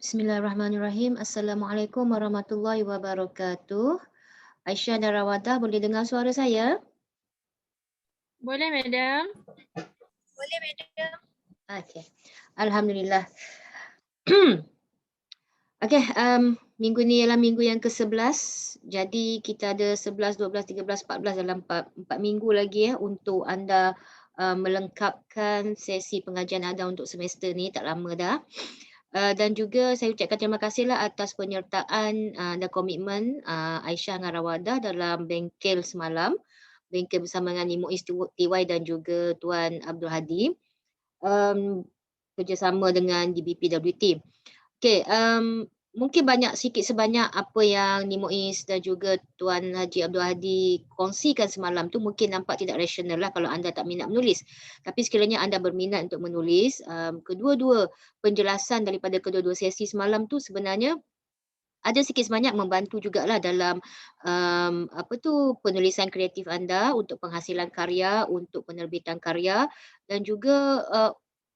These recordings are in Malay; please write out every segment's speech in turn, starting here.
Bismillahirrahmanirrahim. Assalamualaikum warahmatullahi wabarakatuh. Aisyah dan Rawadah, boleh dengar suara saya? Boleh, Madam. Okey. Alhamdulillah. Okey, minggu ni ialah minggu yang ke-11. Jadi kita ada 11, 12, 13, 14 dalam 4 minggu lagi untuk anda melengkapkan sesi pengajian anda untuk semester ni, tak lama dah. Dan juga saya ucapkan terima kasihlah atas penyertaan dan komitmen Aisyah dengan Rawadah dalam bengkel semalam. Bengkel bersama dengan Imo TY dan juga Tuan Abdul Hadi. Kerjasama dengan DBPWT. Okey, mungkin sikit sebanyak apa yang Ni Muiz dan juga Tuan Haji Abdul Hadi kongsikan semalam tu mungkin nampak tidak rasional lah kalau anda tak minat menulis. Tapi sekiranya anda berminat untuk menulis, kedua-dua penjelasan daripada kedua-dua sesi semalam tu sebenarnya ada sikit sebanyak membantu jugalah dalam penulisan kreatif anda untuk penghasilan karya, untuk penerbitan karya dan juga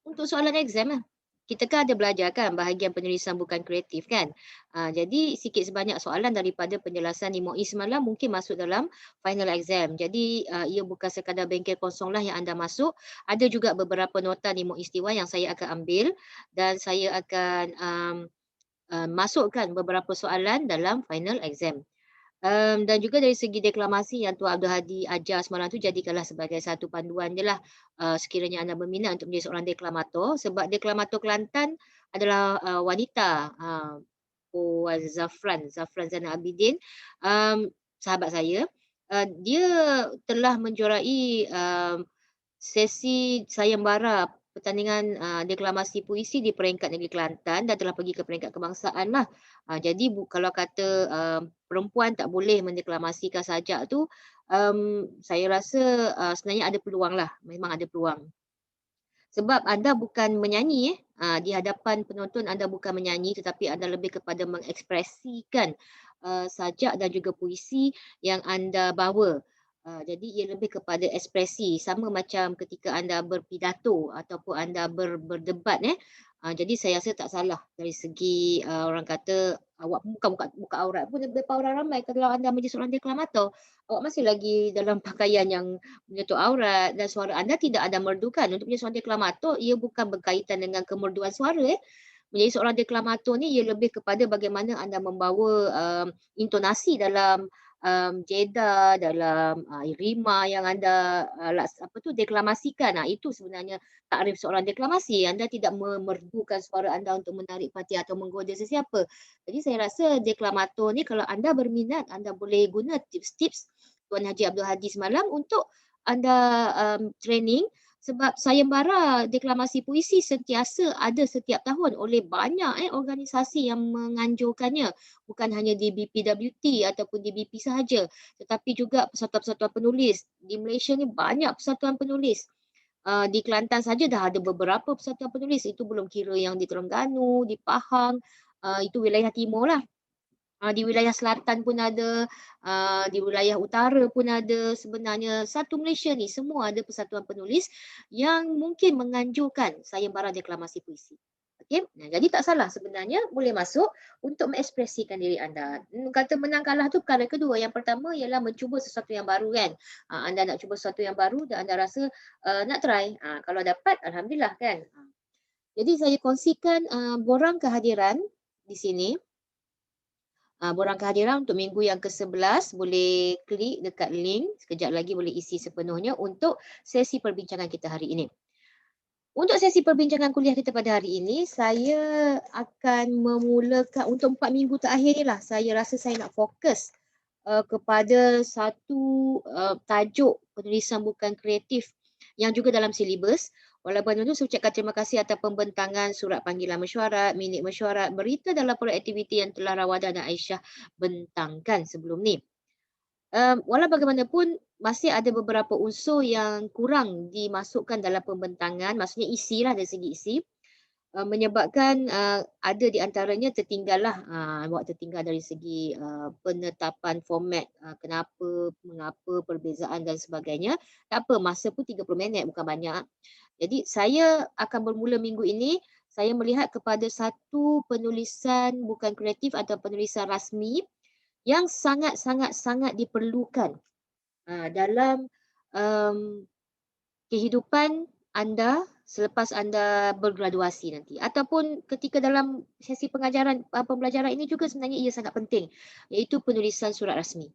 untuk soalan exam lah. Kita kan ada belajar kan bahagian penulisan bukan kreatif kan. Jadi sikit sebanyak soalan daripada penjelasan Ni Muiz semalam mungkin masuk dalam final exam. Jadi ia bukan sekadar bengkel kosong lah yang anda masuk. Ada juga beberapa nota Ni Muiz Tiwa yang saya akan ambil dan saya akan masukkan beberapa soalan dalam final exam. Dan juga dari segi deklamasi yang Tuan Abdul Hadi ajar semalam tu jadikanlah sebagai satu panduan je lah sekiranya anda berminat untuk menjadi seorang deklamator sebab deklamator Kelantan adalah wanita Puan Zafran Zainal Abidin, sahabat saya. Dia telah menjuarai sesi sayembara pertandingan deklamasi puisi di peringkat negeri Kelantan dan telah pergi ke peringkat kebangsaan lah. Jadi kalau kata perempuan tak boleh mendeklamasikan sajak tu, saya rasa sebenarnya ada peluang lah, memang ada peluang. Sebab anda bukan menyanyi di hadapan penonton anda bukan menyanyi tetapi anda lebih kepada mengekspresikan sajak dan juga puisi yang anda bawa. Jadi ia lebih kepada ekspresi sama macam ketika anda berpidato ataupun anda berdebat. Jadi saya rasa tak salah dari segi orang kata awak pun bukan buka aurat pun depan orang ramai kalau anda menjadi seorang deklamator. Awak masih lagi dalam pakaian yang menyentuh aurat dan suara anda tidak ada merdukan. Untuk menjadi seorang deklamator, ia bukan berkaitan dengan kemerduan suara. Menjadi seorang deklamator ni ia lebih kepada bagaimana anda membawa intonasi dalam jeda, dalam rima yang anda deklamasikan. Itu sebenarnya takrif seorang deklamasi. Anda tidak memerdukan suara anda untuk menarik perhatian atau menggoda sesiapa. Jadi saya rasa deklamator ni kalau anda berminat, anda boleh guna tips-tips Tuan Haji Abdul Hadi semalam untuk anda training sebab sayembara deklamasi puisi sentiasa ada setiap tahun oleh banyak organisasi yang menganjurkannya. Bukan hanya di BPWT ataupun di BP sahaja tetapi juga persatuan-persatuan penulis. Di Malaysia ni banyak persatuan penulis. Di Kelantan saja dah ada beberapa persatuan penulis. Itu belum kira yang di Terengganu, di Pahang, itu wilayah timur lah. Di wilayah selatan pun ada, di wilayah utara pun ada. Sebenarnya satu Malaysia ni semua ada persatuan penulis yang mungkin menganjurkan sayembara deklamasi puisi. Okey, jadi tak salah sebenarnya boleh masuk untuk mengekspresikan diri anda. Kata menang kalah tu perkara kedua. Yang pertama ialah mencuba sesuatu yang baru kan. Anda nak cuba sesuatu yang baru dan anda rasa nak try. Kalau dapat alhamdulillah kan. Jadi saya kongsikan borang kehadiran di sini. Borang kehadiran untuk minggu yang ke-11 boleh klik dekat link, sekejap lagi boleh isi sepenuhnya untuk sesi perbincangan kita hari ini. Untuk sesi perbincangan kuliah kita pada hari ini, saya akan memulakan untuk 4 minggu terakhir ni lah, saya rasa saya nak fokus kepada satu tajuk penulisan bukan kreatif yang juga dalam silibus. Walaupun itu saya ucapkan terima kasih atas pembentangan surat panggilan mesyuarat, minit mesyuarat, berita dalam proyek aktiviti yang telah Rawadah dan Aisyah bentangkan sebelum ni. Walau bagaimanapun masih ada beberapa unsur yang kurang dimasukkan dalam pembentangan, maksudnya isi lah dari segi isi. Menyebabkan ada di antaranya tertinggal dari segi penetapan format, kenapa, mengapa, perbezaan dan sebagainya. Tak apa, masa pun 30 minit bukan banyak. Jadi saya akan bermula minggu ini, saya melihat kepada satu penulisan bukan kreatif atau penulisan rasmi yang sangat diperlukan dalam um, kehidupan anda selepas anda bergraduasi nanti ataupun ketika dalam sesi pengajaran pembelajaran ini juga sebenarnya ia sangat penting, iaitu penulisan surat rasmi.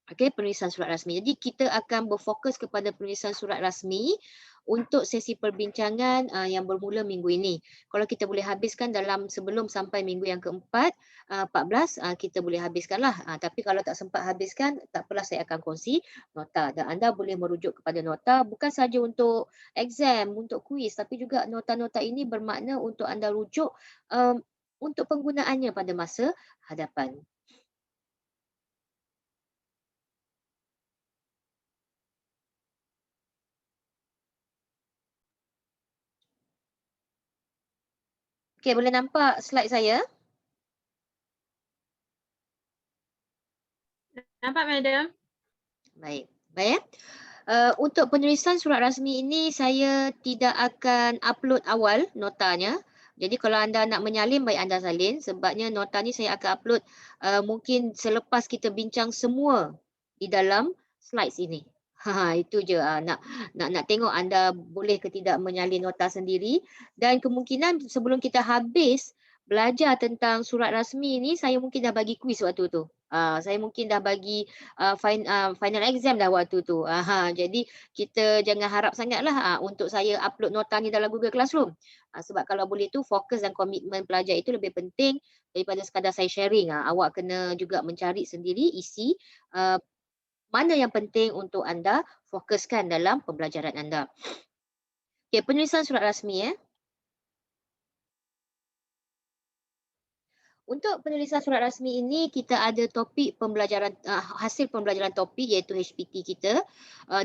Okey, penulisan surat rasmi. Jadi kita akan berfokus kepada penulisan surat rasmi untuk sesi perbincangan yang bermula minggu ini. Kalau kita boleh habiskan dalam sebelum sampai minggu yang keempat, 14, kita boleh habiskanlah. Tapi kalau tak sempat habiskan, tak apalah, saya akan kongsi nota dan anda boleh merujuk kepada nota bukan saja untuk exam, untuk kuis, tapi juga nota-nota ini bermakna untuk anda rujuk untuk penggunaannya pada masa hadapan. Okey, boleh nampak slide saya? Nampak, Madam? Baik. Baik. Untuk penulisan surat rasmi ini saya tidak akan upload awal notanya. Jadi kalau anda nak menyalin, baik anda salin. Sebabnya nota ni saya akan upload mungkin selepas kita bincang semua di dalam slides ini. Itu je. Nak tengok anda boleh ke tidak menyalin nota sendiri. Dan kemungkinan sebelum kita habis belajar tentang surat rasmi ni, saya mungkin dah bagi kuis waktu tu. Saya mungkin dah bagi final exam dah waktu tu. Jadi kita jangan harap sangatlah untuk saya upload nota ni dalam Google Classroom. Sebab kalau boleh tu fokus dan komitmen pelajar itu lebih penting daripada sekadar saya sharing. Awak kena juga mencari sendiri isi mana yang penting untuk anda fokuskan dalam pembelajaran anda. Okey, penulisan surat rasmi. Untuk penulisan surat rasmi ini, kita ada topik pembelajaran hasil pembelajaran topik iaitu HPT kita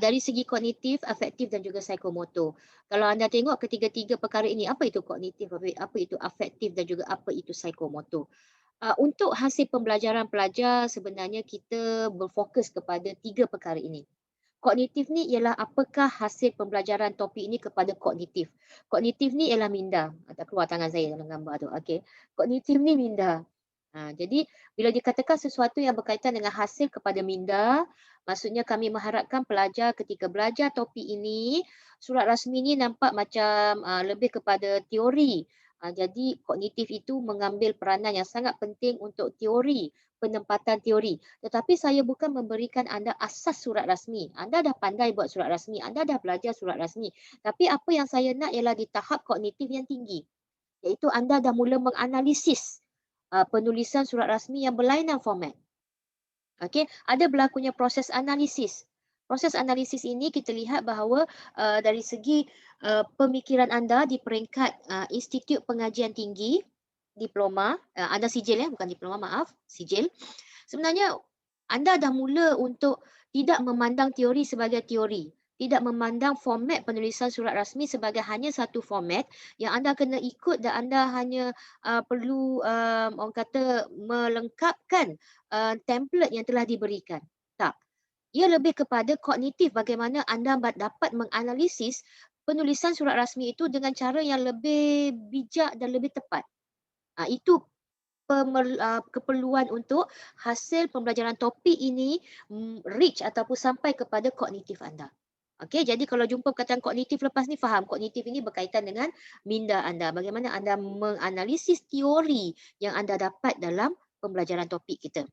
dari segi kognitif, afektif dan juga psikomotor. Kalau anda tengok ketiga-tiga perkara ini, apa itu kognitif, apa itu afektif dan juga apa itu psikomotor. Untuk hasil pembelajaran pelajar, sebenarnya kita berfokus kepada tiga perkara ini. Kognitif ni ialah apakah hasil pembelajaran topik ini kepada kognitif. Kognitif ni ialah minda. Tak keluar tangan saya dalam gambar tu. Okey. Kognitif ni minda. Jadi bila dikatakan sesuatu yang berkaitan dengan hasil kepada minda, maksudnya kami mengharapkan pelajar ketika belajar topik ini, surat rasmi ni nampak macam lebih kepada teori. Jadi kognitif itu mengambil peranan yang sangat penting untuk teori, penempatan teori. Tetapi saya bukan memberikan anda asas surat rasmi. Anda dah pandai buat surat rasmi, anda dah belajar surat rasmi. Tapi apa yang saya nak ialah di tahap kognitif yang tinggi. Iaitu anda dah mula menganalisis penulisan surat rasmi yang berlainan format. Okey, ada berlakunya proses analisis. Proses analisis ini kita lihat bahawa dari segi pemikiran anda di peringkat Institut Pengajian Tinggi, diploma, anda sijil bukan diploma, maaf, sijil. Sebenarnya anda dah mula untuk tidak memandang teori sebagai teori, tidak memandang format penulisan surat rasmi sebagai hanya satu format yang anda kena ikut dan anda hanya perlu orang kata melengkapkan template yang telah diberikan. Tak. Ia lebih kepada kognitif bagaimana anda dapat menganalisis penulisan surat rasmi itu dengan cara yang lebih bijak dan lebih tepat. Itu keperluan untuk hasil pembelajaran topik ini reach ataupun sampai kepada kognitif anda. Okey, jadi kalau jumpa perkataan kognitif lepas ni faham, kognitif ini berkaitan dengan minda anda. Bagaimana anda menganalisis teori yang anda dapat dalam pembelajaran topik kita.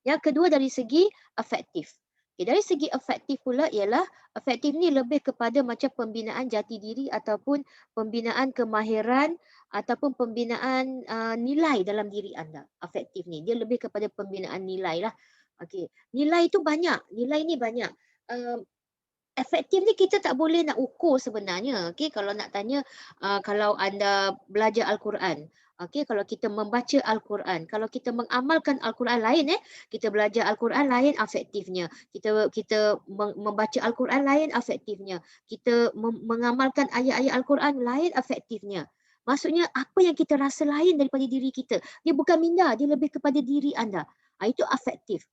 Yang kedua dari segi afektif. Okay, dari segi afektif pula ialah afektif ni lebih kepada macam pembinaan jati diri ataupun pembinaan kemahiran ataupun pembinaan nilai dalam diri anda. Afektif ni dia lebih kepada pembinaan nilai lah. Okey, nilai itu banyak. Nilai ni banyak. Efektif ni kita tak boleh nak ukur sebenarnya. Okey, kalau nak tanya kalau anda belajar Al-Quran. Okey, kalau kita membaca Al-Quran, kalau kita mengamalkan Al-Quran lain kita belajar Al-Quran lain afektifnya. Kita membaca Al-Quran lain afektifnya. Kita mengamalkan ayat-ayat Al-Quran lain afektifnya. Maksudnya apa yang kita rasa lain daripada diri kita. Dia bukan minda, dia lebih kepada diri anda. Itu afektif.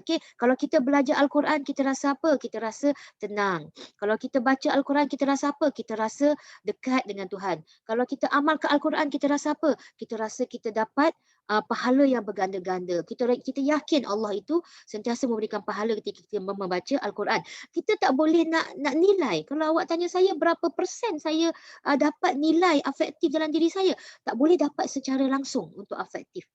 Okey, kalau kita belajar Al-Quran kita rasa apa? Kita rasa tenang. Kalau kita baca Al-Quran kita rasa apa? Kita rasa dekat dengan Tuhan. Kalau kita amalkan Al-Quran kita rasa apa? Kita rasa kita dapat pahala yang berganda-ganda. Kita yakin Allah itu sentiasa memberikan pahala ketika kita membaca Al-Quran. Kita tak boleh nak nilai. Kalau awak tanya saya berapa persen saya dapat nilai afektif dalam diri saya, tak boleh dapat secara langsung untuk afektif.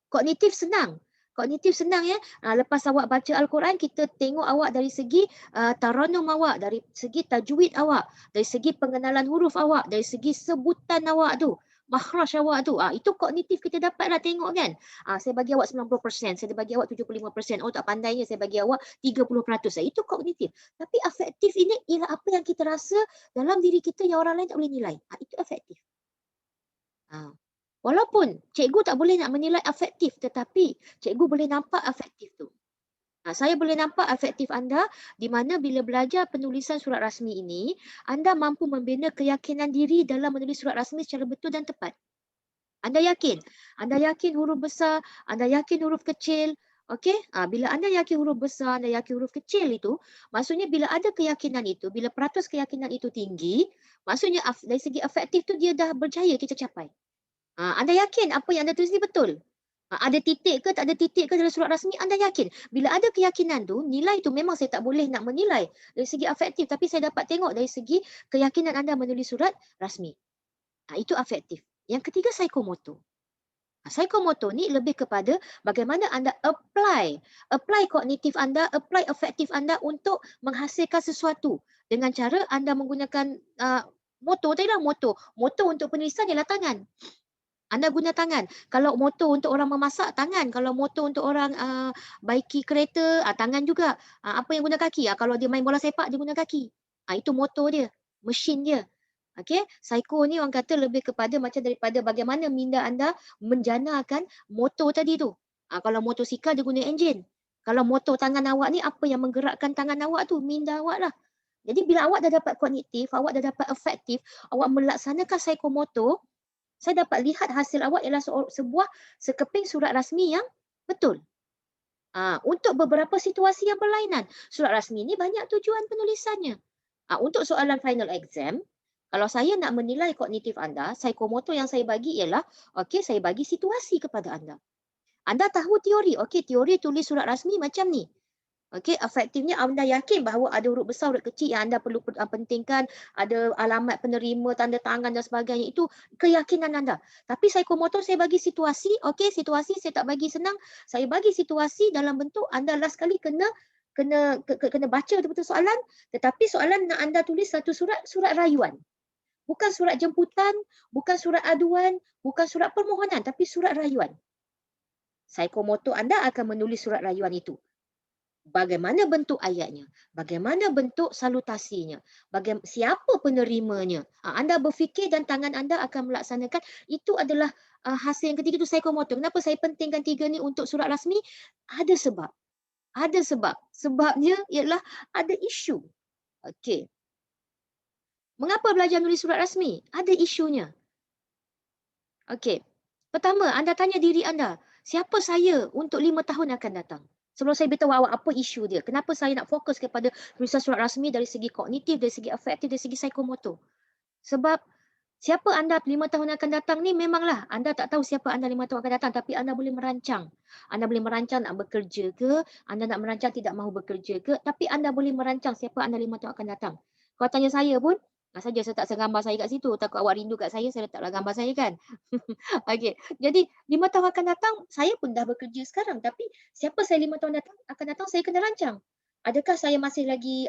Kognitif senang. Kognitif senang ya. Lepas awak baca Al-Quran, kita tengok awak dari segi taranum awak, dari segi tajwid awak, dari segi pengenalan huruf awak, dari segi sebutan awak tu, makhraj awak tu. Itu kognitif kita dapatlah tengok kan. Saya bagi awak 90%, saya bagi awak 75%. Oh tak pandainya saya bagi awak 30%. Itu kognitif. Tapi afektif ini ialah apa yang kita rasa dalam diri kita yang orang lain tak boleh nilai. Itu afektif. Walaupun cikgu tak boleh nak menilai afektif, tetapi cikgu boleh nampak afektif tu. Saya boleh nampak afektif anda di mana bila belajar penulisan surat rasmi ini, anda mampu membina keyakinan diri dalam menulis surat rasmi secara betul dan tepat. Anda yakin? Anda yakin huruf besar, anda yakin huruf kecil, okey? Bila anda yakin huruf besar, anda yakin huruf kecil itu, maksudnya bila ada keyakinan itu, bila peratus keyakinan itu tinggi, maksudnya dari segi afektif tu dia dah berjaya kita capai. Anda yakin apa yang anda tulis ni betul? Ada titik ke tak ada titik ke dalam surat rasmi, anda yakin. Bila ada keyakinan tu, nilai tu memang saya tak boleh nak menilai dari segi afektif, tapi saya dapat tengok dari segi keyakinan anda menulis surat rasmi. Itu afektif. Yang ketiga, psikomotor. Psikomotor ni lebih kepada bagaimana anda apply kognitif anda, apply afektif anda untuk menghasilkan sesuatu dengan cara anda menggunakan motor tadi lah, motor. Motor untuk penulisan ialah tangan. Anda guna tangan. Kalau motor untuk orang memasak, tangan. Kalau motor untuk orang baiki kereta, tangan juga. Apa yang guna kaki? Kalau dia main bola sepak, dia guna kaki. Itu motor dia, mesin dia. Okey, psiko ni orang kata lebih kepada macam daripada bagaimana minda anda menjanakan motor tadi tu. Kalau motosikal dia guna enjin. Kalau motor tangan awak ni, apa yang menggerakkan tangan awak tu? Minda awak lah. Jadi bila awak dah dapat kognitif, awak dah dapat afektif, awak melaksanakan psikomotor, saya dapat lihat hasil awak ialah sebuah sekeping surat rasmi yang betul. Untuk beberapa situasi yang berlainan. Surat rasmi ini banyak tujuan penulisannya. Untuk soalan final exam, kalau saya nak menilai kognitif anda, psikomotor yang saya bagi ialah, okey, saya bagi situasi kepada anda. Anda tahu teori, okey, teori tulis surat rasmi macam ni. Okey, efektifnya anda yakin bahawa ada huruf besar, huruf kecil yang anda perlu pentingkan, ada alamat penerima, tanda tangan dan sebagainya. Itu keyakinan anda. Tapi psikomotor saya bagi situasi, okey, situasi saya tak bagi senang. Saya bagi situasi dalam bentuk anda last kali kena baca betul-betul soalan, tetapi soalan nak anda tulis satu surat rayuan. Bukan surat jemputan, bukan surat aduan, bukan surat permohonan, tapi surat rayuan. Psikomotor anda akan menulis surat rayuan itu. Bagaimana bentuk ayatnya, bagaimana bentuk salutasinya, siapa penerimanya. Anda berfikir dan tangan anda akan melaksanakan. Itu adalah hasil yang ketiga, itu psikomotor. Kenapa saya pentingkan tiga ni untuk surat rasmi? Ada sebab. Ada sebab. Sebabnya ialah ada isu. Okey. Mengapa belajar menulis surat rasmi? Ada isunya. Okey. Pertama, anda tanya diri anda, siapa saya untuk 5 tahun akan datang? Sebelum saya beritahu awak apa isu dia, kenapa saya nak fokus kepada tulisan surat rasmi dari segi kognitif, dari segi afektif, dari segi psikomotor. Sebab siapa anda 5 tahun akan datang ni memanglah anda tak tahu siapa anda 5 tahun akan datang, tapi anda boleh merancang. Anda boleh merancang nak bekerja ke, anda nak merancang tidak mahu bekerja ke, tapi anda boleh merancang siapa anda 5 tahun akan datang. Kalau tanya saya pun, saja saya tak gambar saya kat situ, takut awak rindu kat saya letaklah gambar saya kan. Okey, jadi 5 tahun akan datang, saya pun dah bekerja sekarang, tapi siapa saya 5 tahun akan datang, saya kena rancang. Adakah saya masih lagi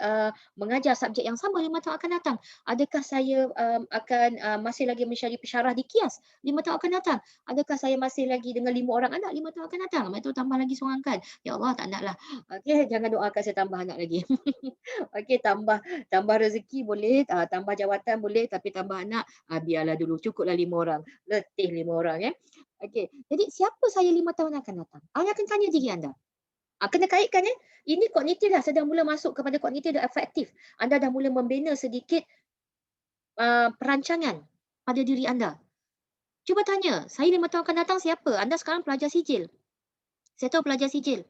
mengajar subjek yang sama 5 tahun akan datang? Adakah saya akan masih lagi mencari pensyarah di KIAS 5 tahun akan datang? Adakah saya masih lagi dengan 5 orang anak 5 tahun akan datang? Lepas tu tambah lagi seorang kan? Ya Allah, tak naklah. Okey, jangan doakan saya tambah anak lagi. Okey, tambah rezeki boleh, tambah jawatan boleh, tapi tambah anak, biarlah dulu. Cukuplah 5 orang. Letih 5 orang. Okey, jadi siapa saya 5 tahun akan datang? Anda akan tanya diri anda. Kena kaitkan ini kognitif dah, sedang mula masuk kepada kognitif dan afektif. Anda dah mula membina sedikit perancangan pada diri anda. Cuba tanya, saya 5 tahun akan datang siapa? Anda sekarang pelajar sijil. Saya tahu pelajar sijil.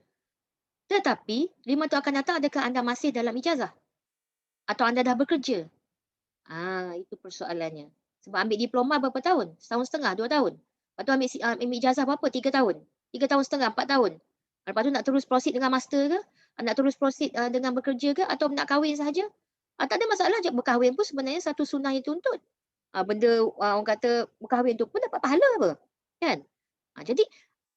Tetapi 5 tahun akan datang adakah anda masih dalam ijazah? Atau anda dah bekerja? Itu persoalannya. Sebab ambil diploma berapa tahun? Setahun setengah, 2 tahun. Lepas tu ambil ijazah berapa? 3 tahun. 3 tahun setengah, 4 tahun. Lepas tu nak terus proceed dengan master ke? Nak terus proceed, dengan bekerja ke? Atau nak kahwin sahaja? Tak ada masalah je berkahwin pun sebenarnya satu sunnah yang dituntut. Benda, orang kata berkahwin tu pun dapat pahala apa? Kan? Jadi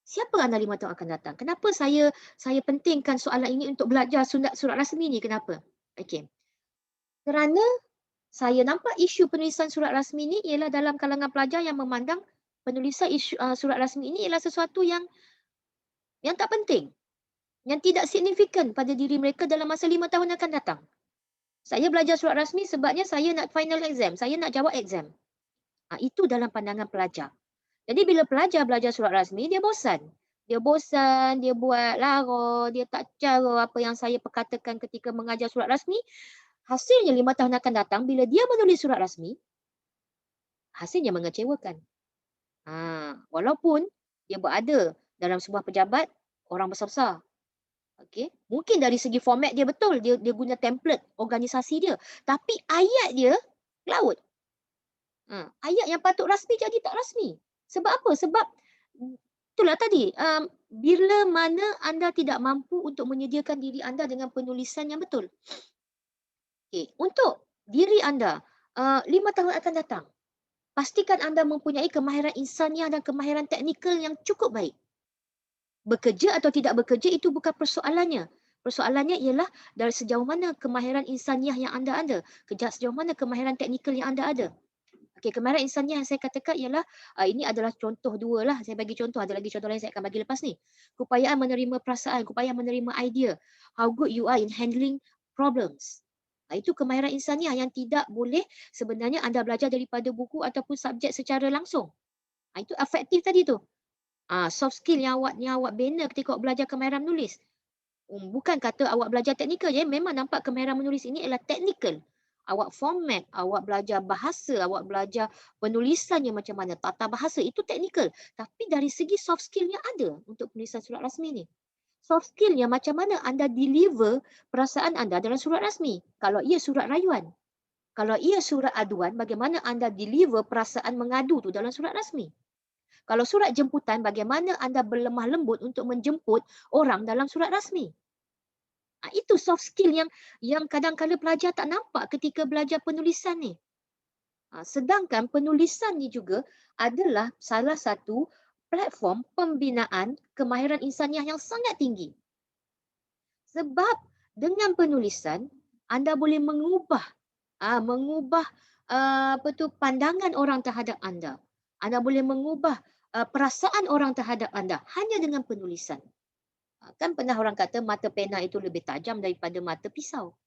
siapa anda 5 tahun akan datang? Kenapa saya pentingkan soalan ini untuk belajar surat rasmi ni, kenapa? Okey. Kerana saya nampak isu penulisan surat rasmi ni ialah dalam kalangan pelajar yang memandang penulisan surat rasmi ini ialah sesuatu yang tak penting, yang tidak signifikan pada diri mereka dalam masa 5 tahun akan datang. Saya belajar surat rasmi sebabnya saya nak final exam, saya nak jawab exam. Itu dalam pandangan pelajar. Jadi bila pelajar belajar surat rasmi, dia bosan. Dia bosan, dia buat lara, dia tak cara apa yang saya perkatakan ketika mengajar surat rasmi. Hasilnya 5 tahun akan datang, bila dia menulis surat rasmi, hasilnya mengecewakan. Walaupun dia berada dalam sebuah pejabat orang besar-besar. Okey. Mungkin dari segi format dia betul, dia guna template organisasi dia. Tapi ayat dia laut. Ayat yang patut rasmi jadi tak rasmi. Sebab apa? Sebab itulah tadi, bila mana anda tidak mampu untuk menyediakan diri anda dengan penulisan yang betul. Okey, untuk diri anda, 5 tahun akan datang, pastikan anda mempunyai kemahiran insaniah dan kemahiran teknikal yang cukup baik. Bekerja atau tidak bekerja itu bukan persoalannya. Persoalannya ialah dari sejauh mana kemahiran insaniah yang anda ada, sejauh mana kemahiran teknikal yang anda ada. Okey, kemahiran insaniah yang saya katakan ialah, ini adalah contoh 2 lah, saya bagi contoh, ada lagi contoh lain saya akan bagi lepas ni. Keupayaan menerima perasaan, keupayaan menerima idea, how good you are in handling problems. Itu kemahiran insaniah yang tidak boleh sebenarnya anda belajar daripada buku ataupun subjek secara langsung. Itu efektif tadi tu. Soft skill yang awak bina ketika awak belajar kemahiran menulis. Bukan kata awak belajar teknikal je, memang nampak kemahiran menulis ini adalah teknikal. Awak format, awak belajar bahasa, awak belajar penulisannya macam mana, tata bahasa, itu teknikal. Tapi dari segi soft skill yang ada untuk penulisan surat rasmi ni. Soft skill-nya macam mana anda deliver perasaan anda dalam surat rasmi. Kalau ia surat rayuan. Kalau ia surat aduan, bagaimana anda deliver perasaan mengadu tu dalam surat rasmi. Kalau surat jemputan, bagaimana anda berlemah lembut untuk menjemput orang dalam surat rasmi. Itu soft skill yang kadang-kadang pelajar tak nampak ketika belajar penulisan ni. Sedangkan penulisan ni juga adalah salah satu platform pembinaan kemahiran insaniah yang sangat tinggi. Sebab dengan penulisan, anda boleh mengubah pandangan orang terhadap anda. Anda boleh mengubah perasaan orang terhadap anda hanya dengan penulisan. Kan pernah orang kata mata pena itu lebih tajam daripada mata pisau.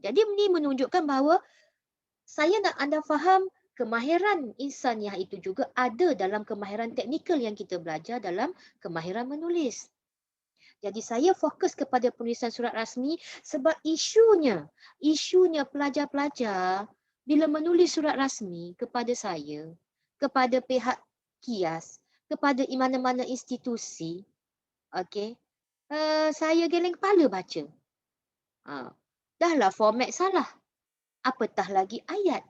Jadi ini menunjukkan bahawa saya nak anda faham kemahiran insaniah itu juga ada dalam kemahiran teknikal yang kita belajar dalam kemahiran menulis. Jadi saya fokus kepada penulisan surat rasmi sebab isunya pelajar-pelajar bila menulis surat rasmi kepada saya, kepada pihak KIAS, kepada mana-mana institusi, okey, saya geleng kepala baca. Dahlah format salah, apatah lagi ayat.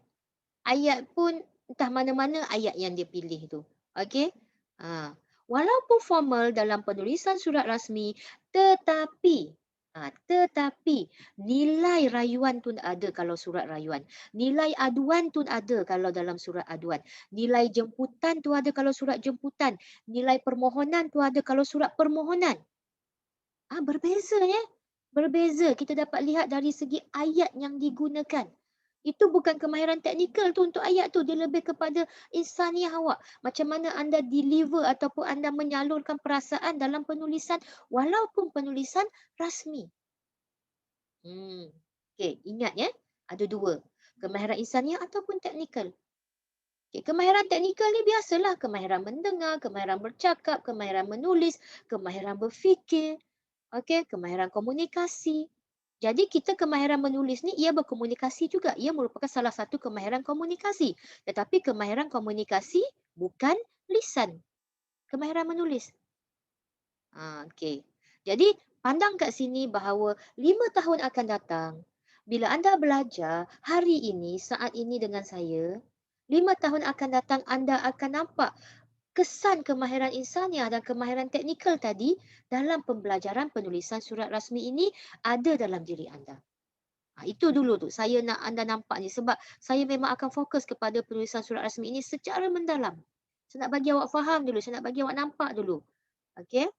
Ayat pun entah mana-mana ayat yang dia pilih tu. Okey? Walaupun formal dalam penulisan surat rasmi, tetapi nilai rayuan tu ada kalau surat rayuan. Nilai aduan tu ada kalau dalam surat aduan. Nilai jemputan tu ada kalau surat jemputan. Nilai permohonan tu ada kalau surat permohonan. Berbeza ya. Berbeza. Kita dapat lihat dari segi ayat yang digunakan. Itu bukan kemahiran teknikal tu untuk ayat tu. Dia lebih kepada insaniah awak. Macam mana anda deliver ataupun anda menyalurkan perasaan dalam penulisan walaupun penulisan rasmi. Okey, ingat ya. Ada 2. Kemahiran insaniah ataupun teknikal. Okay, kemahiran teknikal ni biasalah. Kemahiran mendengar, kemahiran bercakap, kemahiran menulis, kemahiran berfikir. Okey, kemahiran komunikasi. Jadi kita kemahiran menulis ni ia berkomunikasi juga. Ia merupakan salah satu kemahiran komunikasi. Tetapi kemahiran komunikasi bukan lisan. Kemahiran menulis. Okey. Jadi Pandang kat sini bahawa 5 tahun akan datang, bila anda belajar hari ini, saat ini dengan saya, 5 tahun akan datang anda akan nampak kesan kemahiran insaniah dan kemahiran teknikal tadi dalam pembelajaran penulisan surat rasmi ini ada dalam diri anda. Itu dulu tu saya nak anda nampak ni sebab saya memang akan fokus kepada penulisan surat rasmi ini secara mendalam. Saya nak bagi awak faham dulu, saya nak bagi awak nampak dulu. Okey?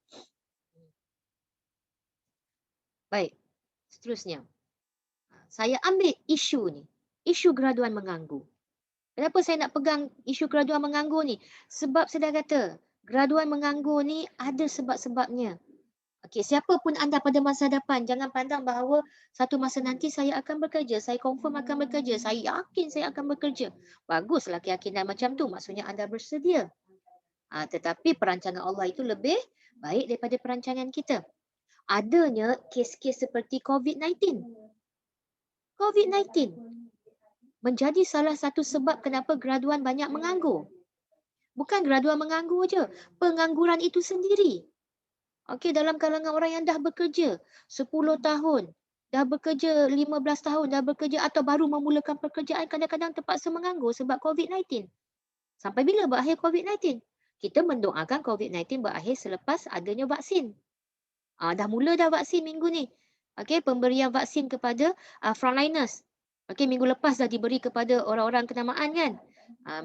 Baik, seterusnya. Saya ambil isu ni, isu graduan mengganggu. Kenapa saya nak pegang isu graduan mengganggu ni? Sebab saya dah kata, graduan mengganggu ni ada sebab-sebabnya. Okey, siapa pun anda pada masa depan, jangan pandang bahawa satu masa nanti saya akan bekerja, saya confirm akan bekerja, saya yakin saya akan bekerja. Baguslah keyakinan macam tu, maksudnya anda bersedia. Tetapi perancangan Allah itu lebih baik daripada perancangan kita. Adanya kes-kes seperti COVID-19. COVID-19 menjadi salah satu sebab kenapa graduan banyak menganggur. Bukan graduan menganggur je, pengangguran itu sendiri. Okey, dalam kalangan orang yang dah bekerja 10 tahun, dah bekerja 15 tahun, dah bekerja atau baru memulakan pekerjaan, kadang-kadang terpaksa menganggur sebab COVID-19. Sampai bila berakhir COVID-19? Kita mendoakan COVID-19 berakhir selepas adanya vaksin. Dah mula dah vaksin minggu ni. Okey, pemberian vaksin kepada frontliners. Okey, minggu lepas dah diberi kepada orang-orang kenamaan kan.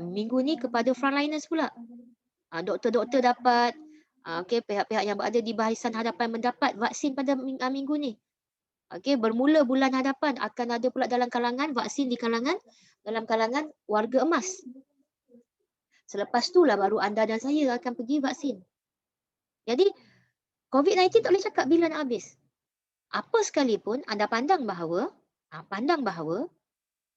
Minggu ni kepada frontliners pula. Doktor-doktor dapat, okey, pihak-pihak yang berada di barisan hadapan mendapat vaksin pada minggu ni. Okey, bermula bulan hadapan akan ada pula dalam kalangan vaksin dalam kalangan warga emas. Selepas itulah baru anda dan saya akan pergi vaksin. Jadi COVID-19 tak boleh cakap bila nak habis. Apa sekalipun anda pandang bahawa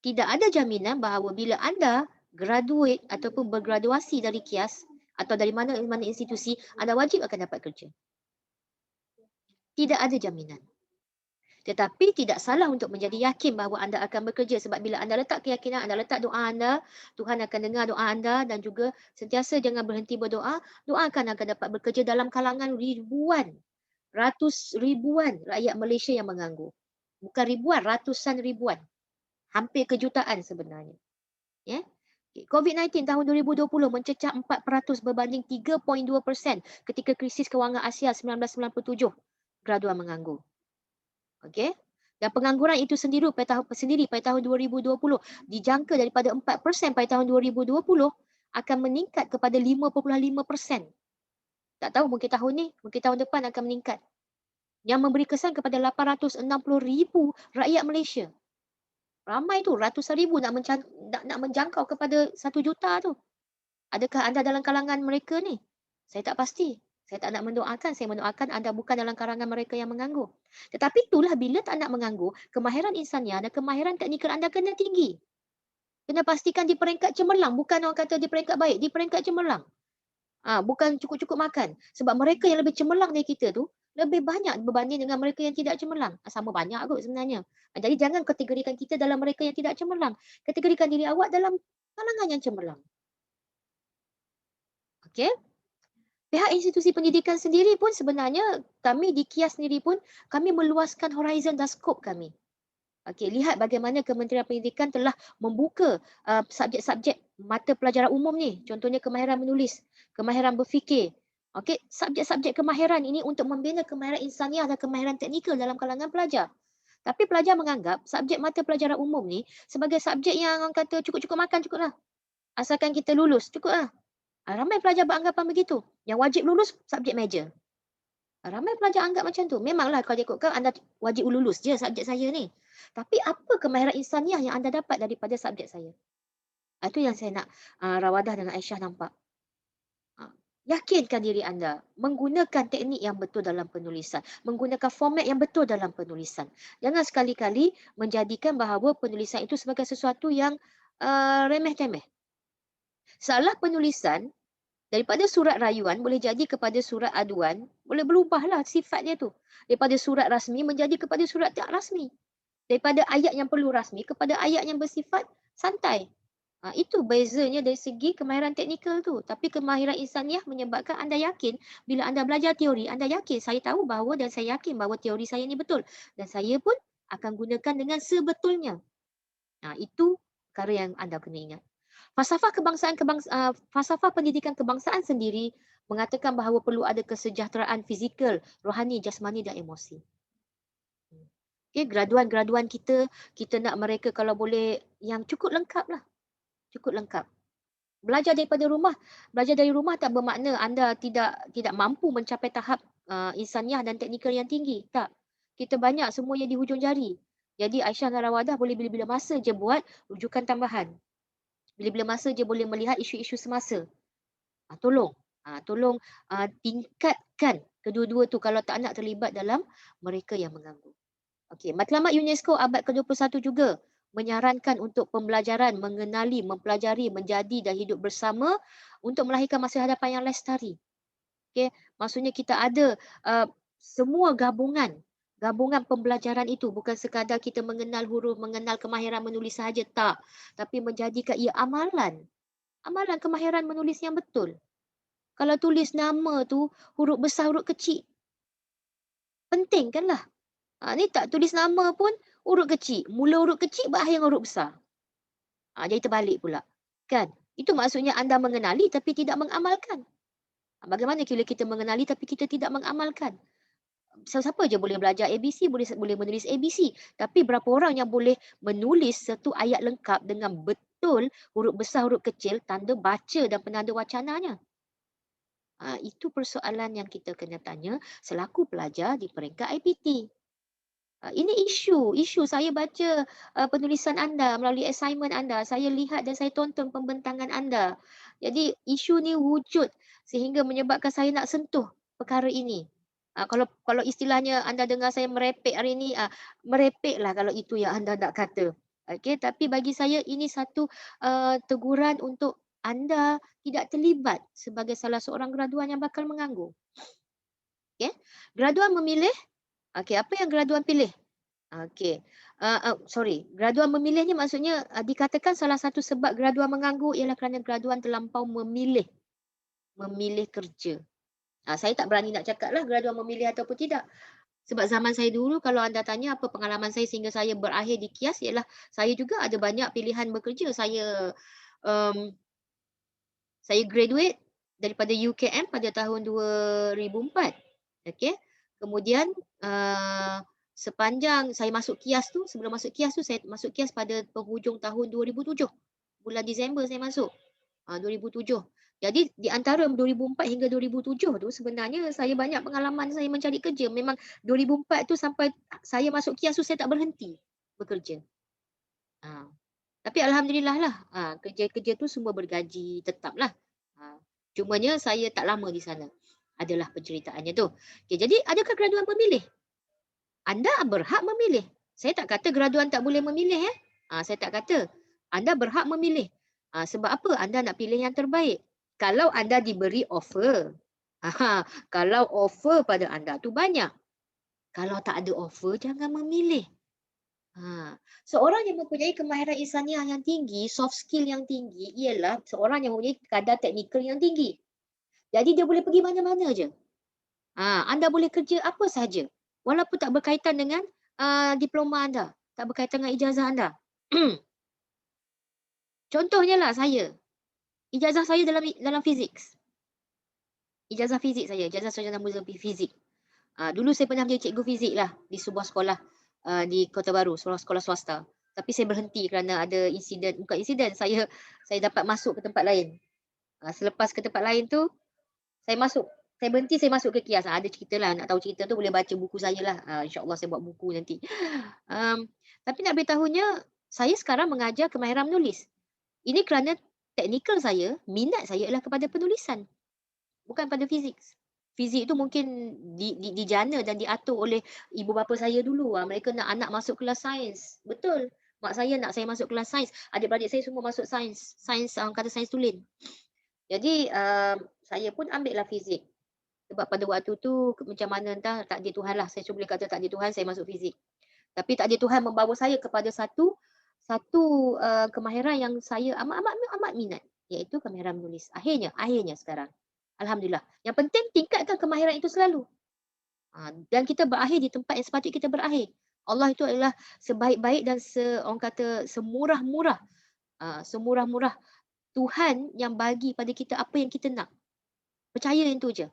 tidak ada jaminan bahawa bila anda graduate ataupun bergraduasi dari KIAS atau dari mana-mana institusi, anda wajib akan dapat kerja. Tidak ada jaminan. Tetapi tidak salah untuk menjadi yakin bahawa anda akan bekerja sebab bila anda letak keyakinan, anda letak doa anda, Tuhan akan dengar doa anda dan juga sentiasa jangan berhenti berdoa, doakan akan dapat bekerja dalam kalangan ribuan, ratus ribuan rakyat Malaysia yang menganggur. Bukan ribuan, ratusan ribuan. Hampir kejutaan sebenarnya. Ya. COVID-19 tahun 2020 mencecah 4% berbanding 3.2% ketika krisis kewangan Asia 1997. Graduan menganggur. Okey. Dan pengangguran itu sendiri pada tahun 2020 dijangka daripada 4% pada tahun 2020 akan meningkat kepada 5.5%. Tak tahu mungkin tahun ni, mungkin tahun depan akan meningkat. Yang memberi kesan kepada 860,000 rakyat Malaysia. Ramai tu, ratusan ribu nak menjangkau kepada 1 juta tu. Adakah anda dalam kalangan mereka ni? Saya tak pasti. Saya tak nak mendoakan, saya mendoakan anda bukan dalam kalangan mereka yang menganggur. Tetapi itulah bila tak nak menganggur, kemahiran insaniah dan kemahiran teknikal anda kena tinggi. Kena pastikan di peringkat cemerlang, bukan orang kata di peringkat baik, di peringkat cemerlang. Bukan cukup-cukup makan. Sebab mereka yang lebih cemerlang dari kita tu, lebih banyak berbanding dengan mereka yang tidak cemerlang. Sama banyak kot sebenarnya. Jadi jangan kategorikan kita dalam mereka yang tidak cemerlang. Kategorikan diri awak dalam kalangan yang cemerlang. Okey? Pihak institusi pendidikan sendiri pun sebenarnya kami di KIAS sendiri pun kami meluaskan horizon dan skop kami. Okey, lihat bagaimana Kementerian Pendidikan telah membuka subjek-subjek mata pelajaran umum ni. Contohnya kemahiran menulis, kemahiran berfikir. Okey, subjek-subjek kemahiran ini untuk membina kemahiran insaniah dan kemahiran teknikal dalam kalangan pelajar. Tapi pelajar menganggap subjek mata pelajaran umum ni sebagai subjek yang orang kata cukup-cukup makan cukuplah. Asalkan kita lulus, cukuplah. Ramai pelajar beranggapan begitu. Yang wajib lulus subjek major. Ramai pelajar anggap macam tu. Memanglah kalau ikutkan anda wajib lulus je subjek saya ni. Tapi apa kemahiran insaniah yang anda dapat daripada subjek saya? Itu yang saya nak Rawadah dengan Aisyah nampak. Yakinkan diri anda menggunakan teknik yang betul dalam penulisan. Menggunakan format yang betul dalam penulisan. Jangan sekali-kali menjadikan bahawa penulisan itu sebagai sesuatu yang remeh-temeh. Salah penulisan daripada surat rayuan boleh jadi kepada surat aduan, boleh berubahlah sifatnya tu. Daripada surat rasmi menjadi kepada surat tak rasmi. Daripada ayat yang perlu rasmi kepada ayat yang bersifat santai. Itu bezanya dari segi kemahiran teknikal tu. Tapi kemahiran insaniah menyebabkan anda yakin bila anda belajar teori, anda yakin saya tahu bahawa dan saya yakin bahawa teori saya ni betul dan saya pun akan gunakan dengan sebetulnya. Itu perkara yang anda kena ingat. Falsafah pendidikan kebangsaan sendiri mengatakan bahawa perlu ada kesejahteraan fizikal, rohani, jasmani dan emosi. Okey, graduan-graduan kita, kita nak mereka kalau boleh yang cukup lengkap lah, cukup lengkap. Belajar dari rumah tak bermakna anda tidak mampu mencapai tahap, insaniah dan teknikal yang tinggi, tak. Kita banyak semua yang di hujung jari. Jadi Aisyah dan Rawadah boleh bila-bila masa je buat rujukan tambahan. Bila-bila masa je boleh melihat isu-isu semasa. Tolong, tingkatkan kedua-dua tu kalau tak nak terlibat dalam mereka yang mengganggu. Okey, Matlamat UNESCO abad ke-21 juga menyarankan untuk pembelajaran mengenali, mempelajari, menjadi dan hidup bersama untuk melahirkan masa hadapan yang lestari. Okey, maksudnya kita ada semua gabungan pembelajaran itu bukan sekadar kita mengenal huruf, mengenal kemahiran menulis sahaja, tak. Tapi menjadikan ia amalan. Amalan kemahiran menulis yang betul. Kalau tulis nama tu huruf besar, huruf kecil, penting kan lah. Ni tak tulis nama pun huruf kecil. Mula huruf kecil, berakhir dengan huruf besar. Jadi terbalik pula. Kan? Itu maksudnya anda mengenali tapi tidak mengamalkan. Bagaimana bila kita mengenali tapi kita tidak mengamalkan? Siapa je boleh belajar ABC, boleh menulis ABC. Tapi berapa orang yang boleh menulis satu ayat lengkap dengan betul huruf besar, huruf kecil, tanda baca dan penanda wacananya? Itu persoalan yang kita kena tanya selaku pelajar di peringkat IPT. Ini isu saya baca, penulisan anda melalui assignment anda, saya lihat dan saya tonton pembentangan anda. Jadi isu ni wujud sehingga menyebabkan saya nak sentuh perkara ini. Kalau istilahnya anda dengar saya merepek hari ini, merepeklah kalau itu yang anda nak kata. Okey, tapi bagi saya ini satu, teguran untuk anda tidak terlibat sebagai salah seorang graduan yang bakal menganggur. Okey, graduan memilih, apa yang graduan pilih? Okey. Graduan memilih ni maksudnya, dikatakan salah satu sebab graduan menganggur ialah kerana graduan terlampau memilih kerja. Saya tak berani nak cakap lah graduan memilih ataupun tidak. Sebab zaman saya dulu kalau anda tanya apa pengalaman saya sehingga saya berakhir di KIAS ialah saya juga ada banyak pilihan bekerja. Um, saya graduate daripada UKM pada tahun 2004. Okey. Kemudian, sepanjang saya masuk KIAS tu, sebelum masuk KIAS tu, saya masuk KIAS pada penghujung tahun 2007. Bulan Disember saya masuk, 2007. Jadi di antara 2004 hingga 2007 tu sebenarnya saya banyak pengalaman saya mencari kerja. Memang 2004 tu sampai saya masuk KIAS tu saya tak berhenti bekerja. Ha. Tapi alhamdulillah lah, kerja-kerja tu semua bergaji tetap lah. Cumanya saya tak lama di sana. Adalah penceritaannya tu. Okey, jadi adakah graduan memilih? Anda berhak memilih. Saya tak kata graduan tak boleh memilih, saya tak kata. Anda berhak memilih. Sebab apa? Anda nak pilih yang terbaik. Kalau anda diberi offer, kalau offer pada anda tu banyak. Kalau tak ada offer, jangan memilih. Seorang yang mempunyai kemahiran insaniah yang tinggi, soft skill yang tinggi ialah seorang yang mempunyai kadar teknikal yang tinggi. Jadi dia boleh pergi mana-mana je. Anda boleh kerja apa sahaja. Walaupun tak berkaitan dengan diploma anda, tak berkaitan dengan ijazah anda. Contohnya lah saya, ijazah saya dalam fizik. Ijazah fizik saya, ijazah sarjana muzik fizik. Dulu saya pernah menjadi cikgu fizik lah di sebuah sekolah di Kota Baru, sekolah swasta. Tapi saya berhenti kerana ada insiden, bukan insiden, saya dapat masuk ke tempat lain. Selepas ke tempat lain tu, saya berhenti, saya masuk ke KIAS. Ada ceritalah, nak tahu cerita tu boleh baca buku saya lah. InsyaAllah saya buat buku nanti. Tapi nak beritahunya, saya sekarang mengajar kemahiran menulis. Ini kerana teknikal saya, minat saya ialah kepada penulisan. Bukan pada fizik. Fizik itu mungkin dijana dan diatur oleh ibu bapa saya dulu. Mereka nak anak masuk kelas sains. Betul. Mak saya nak saya masuk kelas sains. Adik-beradik saya semua masuk sains. Orang kata sains tulen. Jadi saya pun ambil lah fizik. Sebab pada waktu tu macam mana entah takdir Tuhan lah. Saya cuba boleh kata takdir Tuhan saya masuk fizik. Tapi takdir Tuhan membawa saya kepada satu satu kemahiran yang saya amat minat, iaitu kemahiran menulis. Akhirnya sekarang. Alhamdulillah. Yang penting tingkatkan kemahiran itu selalu. Dan kita berakhir di tempat yang sepatutnya kita berakhir. Allah itu adalah sebaik-baik dan orang kata semurah-murah Tuhan yang bagi pada kita apa yang kita nak. Percaya yang tu je.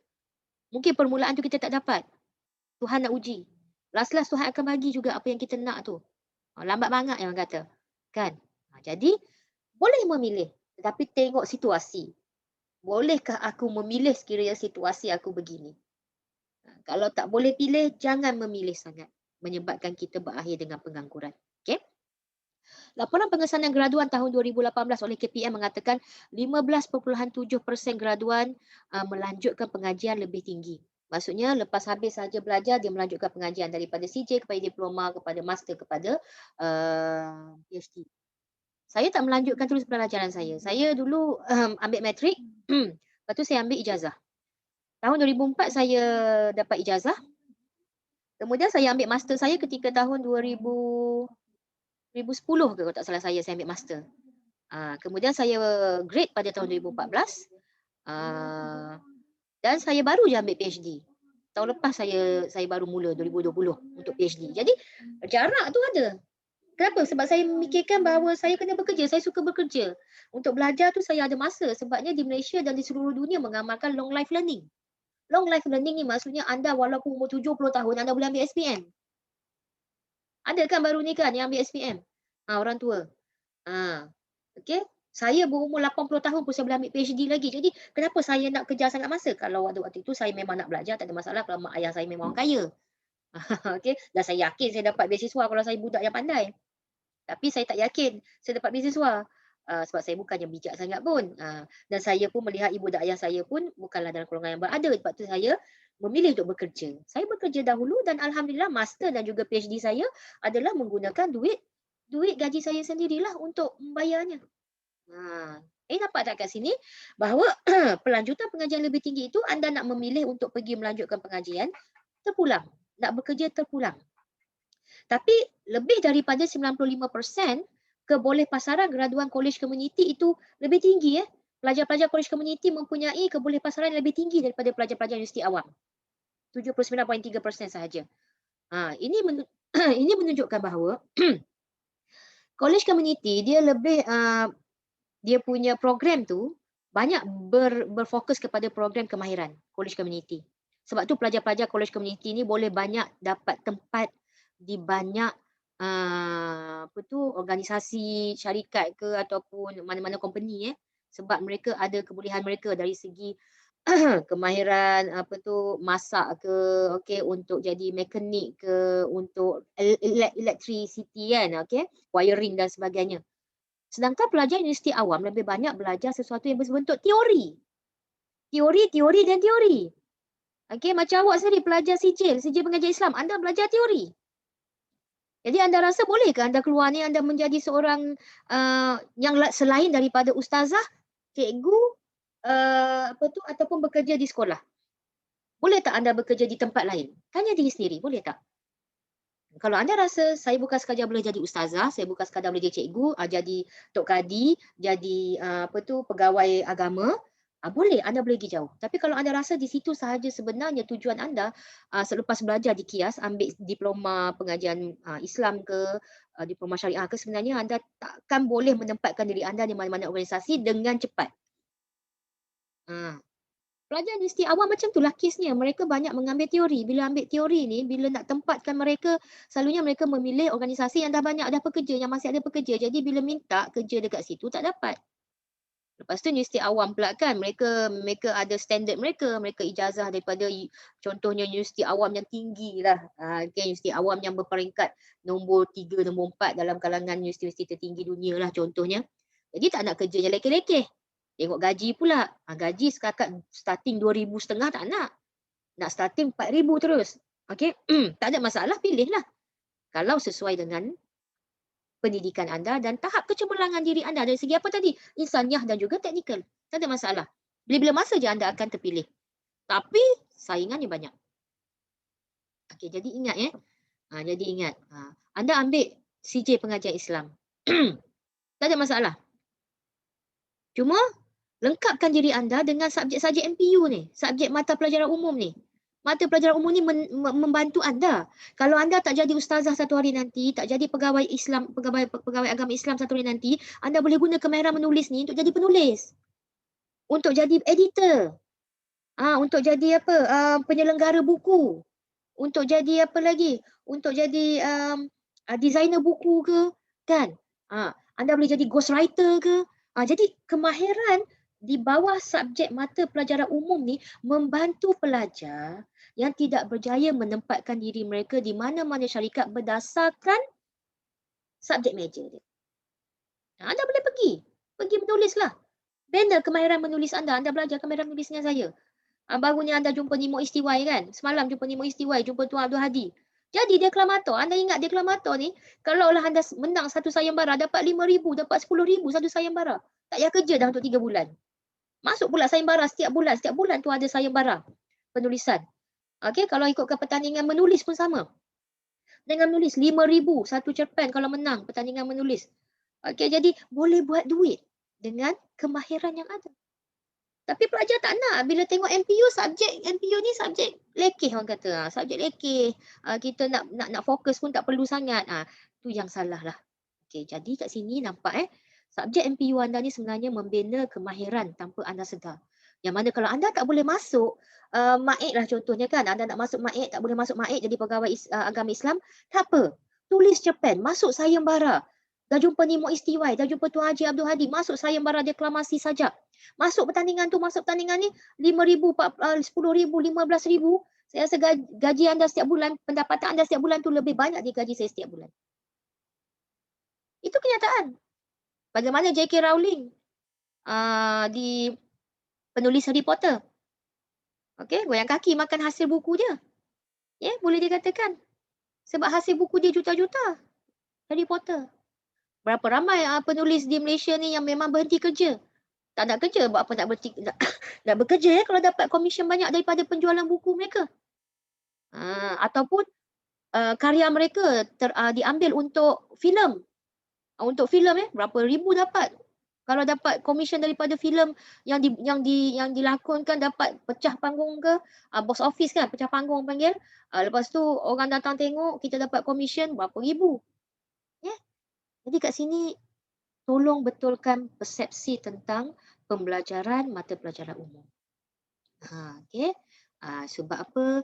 Mungkin permulaan tu kita tak dapat. Tuhan nak uji. Last-last Tuhan akan bagi juga apa yang kita nak tu. Lambat banget yang orang kata. Kan? Jadi, boleh memilih. Tetapi tengok situasi. Bolehkah aku memilih sekiranya situasi aku begini? Kalau tak boleh pilih, jangan memilih sangat. Menyebabkan kita berakhir dengan pengangguran. Okey? Laporan pengesanan graduan tahun 2018 oleh KPM mengatakan 15.7% graduan melanjutkan pengajian lebih tinggi. Maksudnya lepas habis saja belajar, dia melanjutkan pengajian daripada CJ kepada diploma, kepada master, kepada PhD. Saya tak melanjutkan terus pelajaran saya. Saya dulu ambil matrik, lepas tu saya ambil ijazah. Tahun 2004 saya dapat ijazah. Kemudian saya ambil master saya ketika tahun 2010 ke kalau tak salah saya ambil master. Kemudian saya grade pada tahun 2014. Dan saya baru je ambil PhD. Tahun lepas saya baru mula 2020 untuk PhD. Jadi jarak tu ada. Kenapa? Sebab saya memikirkan bahawa saya kena bekerja, saya suka bekerja. Untuk belajar tu saya ada masa sebabnya di Malaysia dan di seluruh dunia mengamalkan long life learning. Long life learning ni maksudnya anda walaupun umur 70 tahun anda boleh ambil SPM. Ada kan baru ni kan yang ambil SPM? Orang tua. Okey. Saya berumur 80 tahun pun saya boleh ambil PhD lagi. Jadi kenapa saya nak kejar sangat masa? Kalau waktu itu saya memang nak belajar tak ada masalah kalau mak ayah saya memang orang kaya. Okey. Dan saya yakin saya dapat beasiswa kalau saya budak yang pandai. Tapi saya tak yakin saya dapat beasiswa. Sebab saya bukan yang bijak sangat pun. Dan saya pun melihat ibu dan ayah saya pun bukanlah dalam golongan yang berada. Sebab tu saya memilih untuk bekerja. Saya bekerja dahulu dan alhamdulillah master dan juga PhD saya adalah menggunakan duit gaji saya sendirilah untuk membayarnya. Nampak tak kat sini bahawa pelanjutan pengajian lebih tinggi itu anda nak memilih untuk pergi melanjutkan pengajian, terpulang. Nak bekerja terpulang. Tapi lebih daripada 95% kebolehpasaran graduan college community itu lebih tinggi. Pelajar-pelajar college community mempunyai kebolehpasaran yang lebih tinggi daripada pelajar-pelajar universiti awam. 79.3% sahaja. Ini ini menunjukkan bahawa college community dia lebih dia punya program tu banyak berfokus kepada program kemahiran college community. Sebab tu pelajar-pelajar college community ni boleh banyak dapat tempat di banyak organisasi, syarikat ke ataupun mana-mana company sebab mereka ada kebolehan mereka dari segi kemahiran masak ke, okey, untuk jadi mekanik ke, untuk electricity kan, okey, wiring dan sebagainya. Sedangkan pelajar universiti awam lebih banyak belajar sesuatu yang berbentuk teori. Teori dan teori. Okey, macam awak sendiri pelajar sijil pengajian Islam, anda belajar teori. Jadi anda rasa boleh ke anda keluar ni anda menjadi seorang yang selain daripada ustazah, cikgu, ataupun bekerja di sekolah? Boleh tak anda bekerja di tempat lain? Tanya diri sendiri, boleh tak? Kalau anda rasa saya bukan sekadar boleh jadi ustazah, saya bukan sekadar boleh jadi cikgu, jadi tok kadi, jadi pegawai agama, boleh, anda boleh pergi jauh. Tapi kalau anda rasa di situ sahaja sebenarnya tujuan anda selepas belajar di KIAS, ambil diploma pengajian Islam ke, diploma syariah ke, sebenarnya anda takkan boleh menempatkan diri anda di mana-mana organisasi dengan cepat. Pelajar universiti awam macam itulah kesnya. Mereka banyak mengambil teori. Bila ambil teori ni, bila nak tempatkan mereka, selalunya mereka memilih organisasi yang dah banyak dah pekerja, yang masih ada pekerja. Jadi bila minta kerja dekat situ, tak dapat. Lepas tu universiti awam pula kan, mereka ada standard mereka. Mereka ijazah daripada contohnya universiti awam yang tinggi lah. Universiti awam yang berperingkat nombor 3, nombor 4 dalam kalangan universiti tertinggi dunia lah contohnya. Jadi tak nak kerja yang lekeh-lekeh. Tengok gaji pula. Gaji setakat starting 2,500 tak nak. Nak starting 4,000 terus. Okey, tak ada masalah, pilihlah. Kalau sesuai dengan pendidikan anda dan tahap kecemerlangan diri anda dari segi apa tadi? Insaniah dan juga teknikal. Tak ada masalah. Bila-bila masa je anda akan terpilih. Tapi saingannya banyak. Okey, jadi ingat Jadi ingat. Anda ambil CJ pengajian Islam. Tak ada masalah. Cuma lengkapkan diri anda dengan subjek-subjek MPU ni, subjek mata pelajaran umum ni. Mata pelajaran umum ni membantu anda. Kalau anda tak jadi ustazah satu hari nanti, tak jadi pegawai Islam, pegawai agama Islam satu hari nanti, anda boleh guna kemahiran menulis ni untuk jadi penulis, untuk jadi editor, untuk jadi apa, penyelenggara buku, untuk jadi apa lagi, untuk jadi designer buku ke, kan? Anda boleh jadi ghostwriter ke. Jadi kemahiran di bawah subjek mata pelajaran umum ni membantu pelajar yang tidak berjaya menempatkan diri mereka di mana-mana syarikat berdasarkan subjek major dia. Anda boleh pergi menulislah. Bina kemahiran menulis anda belajar kemahiran menulis dengan saya. Barunya anda jumpa Nimo Istiwai kan? Semalam jumpa Nimo Istiwai, jumpa Tuan Abdul Hadi. Jadi deklamator, anda ingat deklamator ni, kalaulah anda menang satu sayembara, dapat 5,000, dapat 10,000 satu sayembara. Tak payah kerja dah untuk 3 bulan. Masuk pula sayembara setiap bulan tu ada sayembara penulisan. Okey, kalau ikutkan pertandingan menulis pun sama. Dengan menulis 5,000 satu cerpen kalau menang pertandingan menulis. Okey, jadi boleh buat duit dengan kemahiran yang ada. Tapi pelajar tak nak bila tengok MPU, subjek MPU ni subjek lekeh orang kata. Subjek lekeh. Kita nak fokus pun tak perlu sangat. Tu yang salah lah. Okey, jadi kat sini nampak subjek MPU anda ni sebenarnya membina kemahiran tanpa anda sedar. Yang mana kalau anda tak boleh masuk MAIK lah contohnya kan, anda nak masuk MAIK, tak boleh masuk MAIK jadi pegawai agama Islam, tak apa. Tulis cerpen, masuk sayembara. Dah jumpa Nimo Istiwai, dah jumpa Tuan Haji Abdul Hadi, masuk sayembara deklamasi sajak. Masuk pertandingan ni 5,000, 10,000, 15,000. Saya rasa gaji anda setiap bulan, pendapatan anda setiap bulan tu lebih banyak dari gaji saya setiap bulan. Itu kenyataan. Bagaimana J.K. Rowling di penulis Harry Potter. Okey, goyang kaki makan hasil buku dia. Boleh dikatakan. Sebab hasil buku dia juta-juta. Harry Potter. Berapa ramai penulis di Malaysia ni yang memang berhenti kerja. Tak nak kerja, buat apa nak berhenti, nak bekerja kalau dapat komisen banyak daripada penjualan buku mereka. Ataupun karya mereka diambil untuk filem. Untuk filem berapa ribu dapat. Kalau dapat komisen daripada filem yang dilakonkan, dapat pecah panggung ke, box office kan, pecah panggung panggil. Lepas tu orang datang tengok, kita dapat komisen berapa ribu. Jadi kat sini tolong betulkan persepsi tentang pembelajaran mata pelajaran umum. Okey. Sebab apa?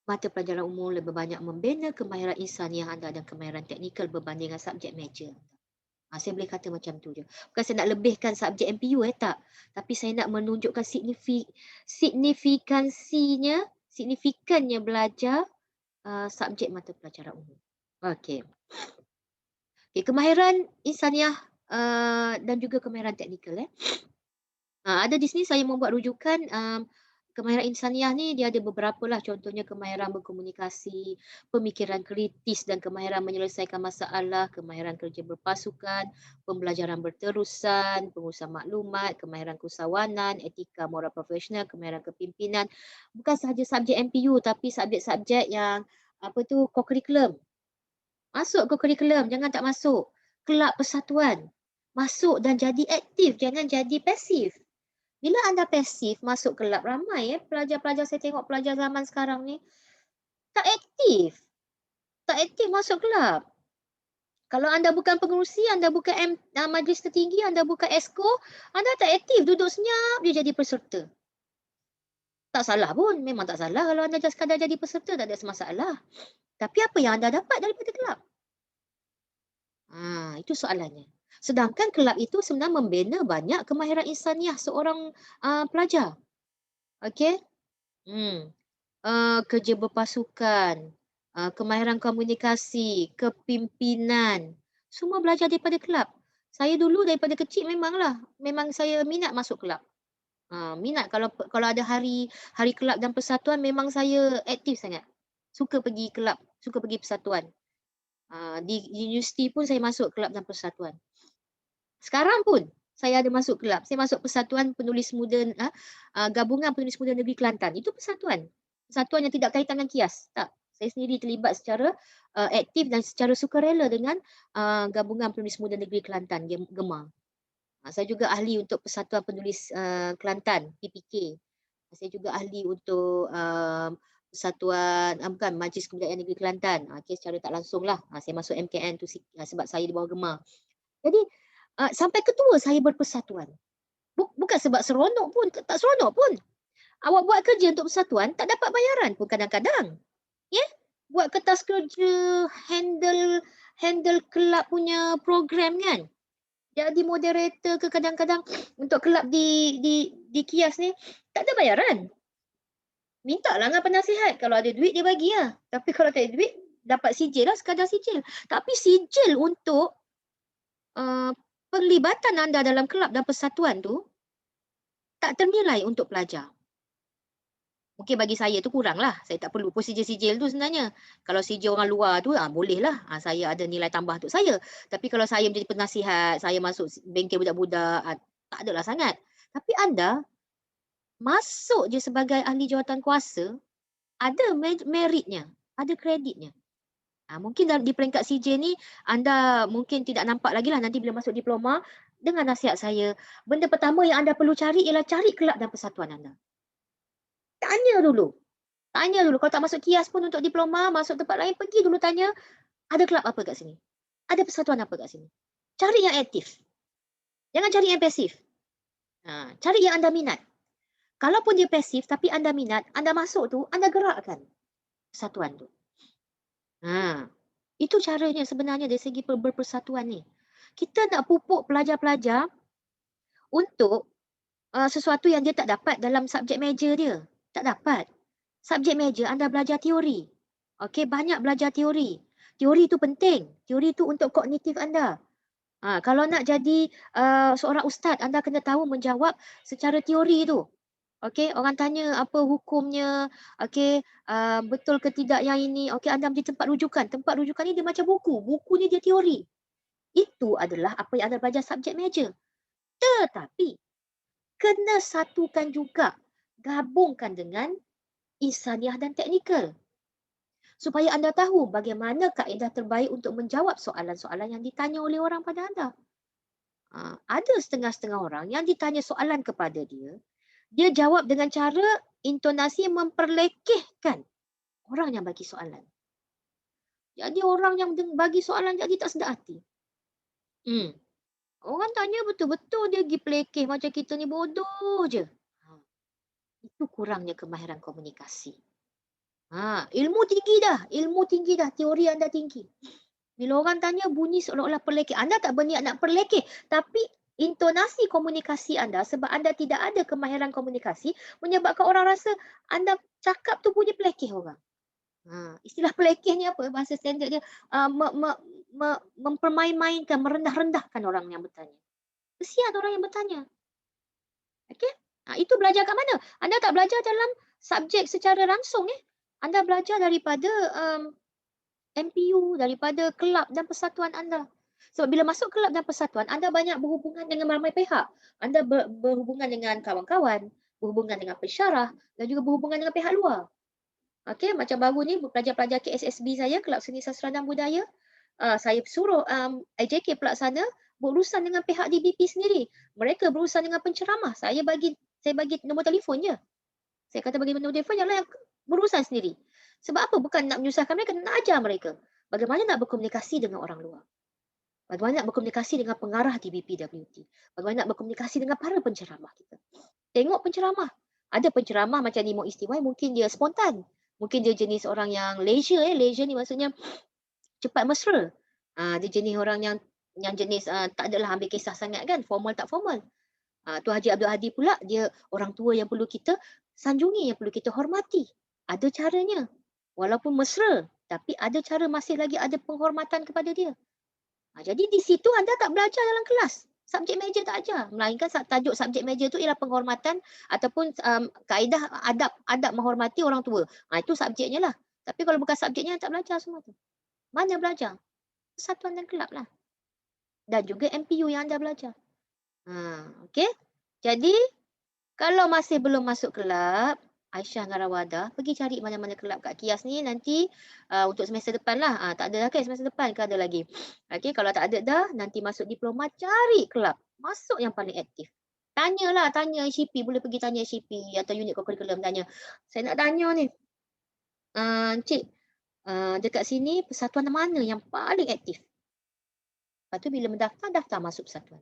Mata pelajaran umum lebih banyak membina kemahiran insaniah anda dan kemahiran teknikal berbanding dengan subjek major. Saya boleh kata macam tu je. Bukan saya nak lebihkan subjek MPU tak. Tapi saya nak menunjukkan signifikannya belajar subjek mata pelajaran umum. Okey. Kemahiran insaniah dan juga kemahiran teknikal. Ada di sini saya membuat rujukan kemahiran insaniah ni dia ada beberapa lah, contohnya kemahiran berkomunikasi, pemikiran kritis dan kemahiran menyelesaikan masalah, kemahiran kerja berpasukan, pembelajaran berterusan, pengurusan maklumat, kemahiran keusahawanan, etika moral profesional, kemahiran kepimpinan. Bukan sahaja subjek MPU tapi subjek-subjek yang co-curriculum. Masuk co-curriculum, jangan tak masuk. Kelab persatuan. Masuk dan jadi aktif, jangan jadi pasif. Bila anda pasif masuk kelab, ramai pelajar-pelajar saya tengok pelajar zaman sekarang ni tak aktif. Tak aktif masuk kelab. Kalau anda bukan pengerusi, anda bukan majlis tertinggi, anda bukan esko, anda tak aktif, duduk senyap dia jadi peserta. Tak salah pun, memang tak salah kalau anda sekadar jadi peserta, tak ada masalah. Tapi apa yang anda dapat daripada kelab? Itu soalannya. Sedangkan kelab itu sebenarnya membina banyak kemahiran insaniah seorang pelajar. Okey? Kerja berpasukan, kemahiran komunikasi, kepimpinan, semua belajar daripada kelab. Saya dulu daripada kecil memang saya minat masuk kelab. Minat kalau ada hari kelab dan persatuan memang saya aktif sangat. Suka pergi kelab, suka pergi persatuan. Di universiti pun saya masuk kelab dan persatuan. Sekarang pun saya ada masuk kelab. Saya masuk persatuan penulis muda, gabungan penulis muda negeri Kelantan. Itu persatuan. Persatuan yang tidak kaitan dengan KIAS. Tak. Saya sendiri terlibat secara aktif dan secara sukarela dengan Gabungan Penulis Muda Negeri Kelantan, GEMA. Saya juga ahli untuk Persatuan Penulis Kelantan, PPK. Saya juga ahli untuk Persatuan bukan Majlis Kebudayaan Negeri Kelantan. Okey, secara tak langsunglah saya masuk MKN tu sebab saya di bawah GEMA. Jadi sampai ketua saya berpersatuan. Bukan sebab seronok pun, tak seronok pun. Awak buat kerja untuk persatuan tak dapat bayaran pun kadang-kadang. Ya? Buat kertas kerja, handle kelab punya program kan. Jadi moderator ke kadang-kadang untuk kelab di Kias ni tak ada bayaran. Mintalah dengan penasihat, kalau ada duit dia bagi lah. Tapi kalau tak ada duit, dapat sijil lah, sekadar sijil. Tapi sijil untuk penglibatan anda dalam kelab dan persatuan tu tak ternilai untuk pelajar. Mungkin bagi saya tu kurang lah. Saya tak perlu pun sijil-sijil tu sebenarnya. Kalau sijil orang luar tu bolehlah. Saya ada nilai tambah untuk saya. Tapi kalau saya menjadi penasihat, saya masuk bengkel budak-budak, tak adalah sangat. Tapi anda masuk je sebagai ahli jawatan kuasa, ada meritnya, ada kreditnya. Mungkin di peringkat CJ ni, anda mungkin tidak nampak lagi lah nanti bila masuk diploma. Dengan nasihat saya, benda pertama yang anda perlu cari ialah cari kelab dan persatuan anda. Tanya dulu. Tanya dulu. Kalau tak masuk Kias pun untuk diploma, masuk tempat lain, pergi dulu tanya, ada kelab apa kat sini? Ada persatuan apa kat sini? Cari yang aktif. Jangan cari yang pasif. Cari yang anda minat. Kalaupun dia pasif tapi anda minat, anda masuk tu, anda gerakkan persatuan tu. Itu caranya sebenarnya dari segi berpersatuan ni. Kita nak pupuk pelajar-pelajar untuk sesuatu yang dia tak dapat dalam subjek major dia. Tak dapat. Subjek major anda belajar teori. Okey, banyak belajar teori. Teori tu penting. Teori tu untuk kognitif anda. Kalau nak jadi seorang ustaz, anda kena tahu menjawab secara teori tu. Okey, orang tanya apa hukumnya, okey, betul ke tidak yang ini, okey, anda menjadi tempat rujukan. Tempat rujukan ni dia macam buku. Buku ni dia teori. Itu adalah apa yang anda belajar subjek major. Tetapi kena satukan juga, gabungkan dengan insaniah dan teknikal. Supaya anda tahu bagaimana kaedah terbaik untuk menjawab soalan-soalan yang ditanya oleh orang pada anda. Ada setengah-setengah orang yang ditanya soalan kepada dia, dia jawab dengan cara intonasi memperlekehkan orang yang bagi soalan. Jadi orang yang bagi soalan jadi tak sedar hati. Orang tanya betul-betul dia pergi pelekeh macam kita ni bodoh je. Itu kurangnya kemahiran komunikasi. Ilmu tinggi dah, teori anda tinggi. Bila orang tanya bunyi seolah-olah perlekeh, anda tak berniat nak perlekeh, tapi intonasi komunikasi anda sebab anda tidak ada kemahiran komunikasi menyebabkan orang rasa anda cakap tu bunyi pelekeh orang. Istilah pelekeh ni apa? Bahasa standard dia mempermain-mainkan, merendah-rendahkan orang yang bertanya. Kesian orang yang bertanya. Okey? Itu belajar kat mana? Anda tak belajar dalam subjek secara langsung. Anda belajar daripada MPU, daripada kelab dan persatuan anda. Sebab bila masuk kelab dan persatuan, anda banyak berhubungan dengan ramai pihak. Anda berhubungan dengan kawan-kawan, berhubungan dengan pensyarah dan juga berhubungan dengan pihak luar. Okey, macam baru ni pelajar-pelajar KSSB saya, Kelab Seni Sastera dan Budaya, saya suruh AJK pelaksana berurusan dengan pihak DBP sendiri. Mereka berurusan dengan penceramah. Saya bagi nombor telefon je. Saya kata bagi nombor telefon yang lain berurusan sendiri. Sebab apa? Bukan nak menyusahkan mereka, nak ajar mereka. Bagaimana nak berkomunikasi dengan orang luar. Bagaimana nak berkomunikasi dengan pengarah DBP-WT. Bagaimana nak berkomunikasi dengan para penceramah kita. Tengok penceramah. Ada penceramah macam Nimo Istiwai, mungkin dia spontan. Mungkin dia jenis orang yang leisure. Leisure ni maksudnya cepat mesra. Dia jenis orang yang jenis tak adalah ambil kisah sangat kan. Formal tak formal. Tuan Haji Abdul Hadi pula, dia orang tua yang perlu kita sanjungi, yang perlu kita hormati. Ada caranya. Walaupun mesra, tapi ada cara, masih lagi ada penghormatan kepada dia. Jadi di situ anda tak belajar dalam kelas. Subjek major tak ajar. Melainkan tajuk subjek major tu ialah penghormatan ataupun kaedah adab menghormati orang tua. Itu subjeknya lah. Tapi kalau bukan subjeknya, tak belajar semua tu. Mana belajar? Persatuan dan kelab lah. Dan juga MPU yang anda belajar. Okey. Jadi, kalau masih belum masuk kelab, Aisyah dengan Rawada, pergi cari mana-mana kelab kat Kias ni nanti untuk semester depan lah. Tak ada dah kan semester depan ke ada lagi. Okey, kalau tak ada dah, nanti masuk diploma cari kelab. Masuk yang paling aktif. Tanyalah, tanya HCP, boleh pergi tanya HCP atau unit co-curriculum tanya. Saya nak tanya ni, Encik, dekat sini persatuan mana yang paling aktif? Lepas tu bila mendaftar, daftar masuk persatuan.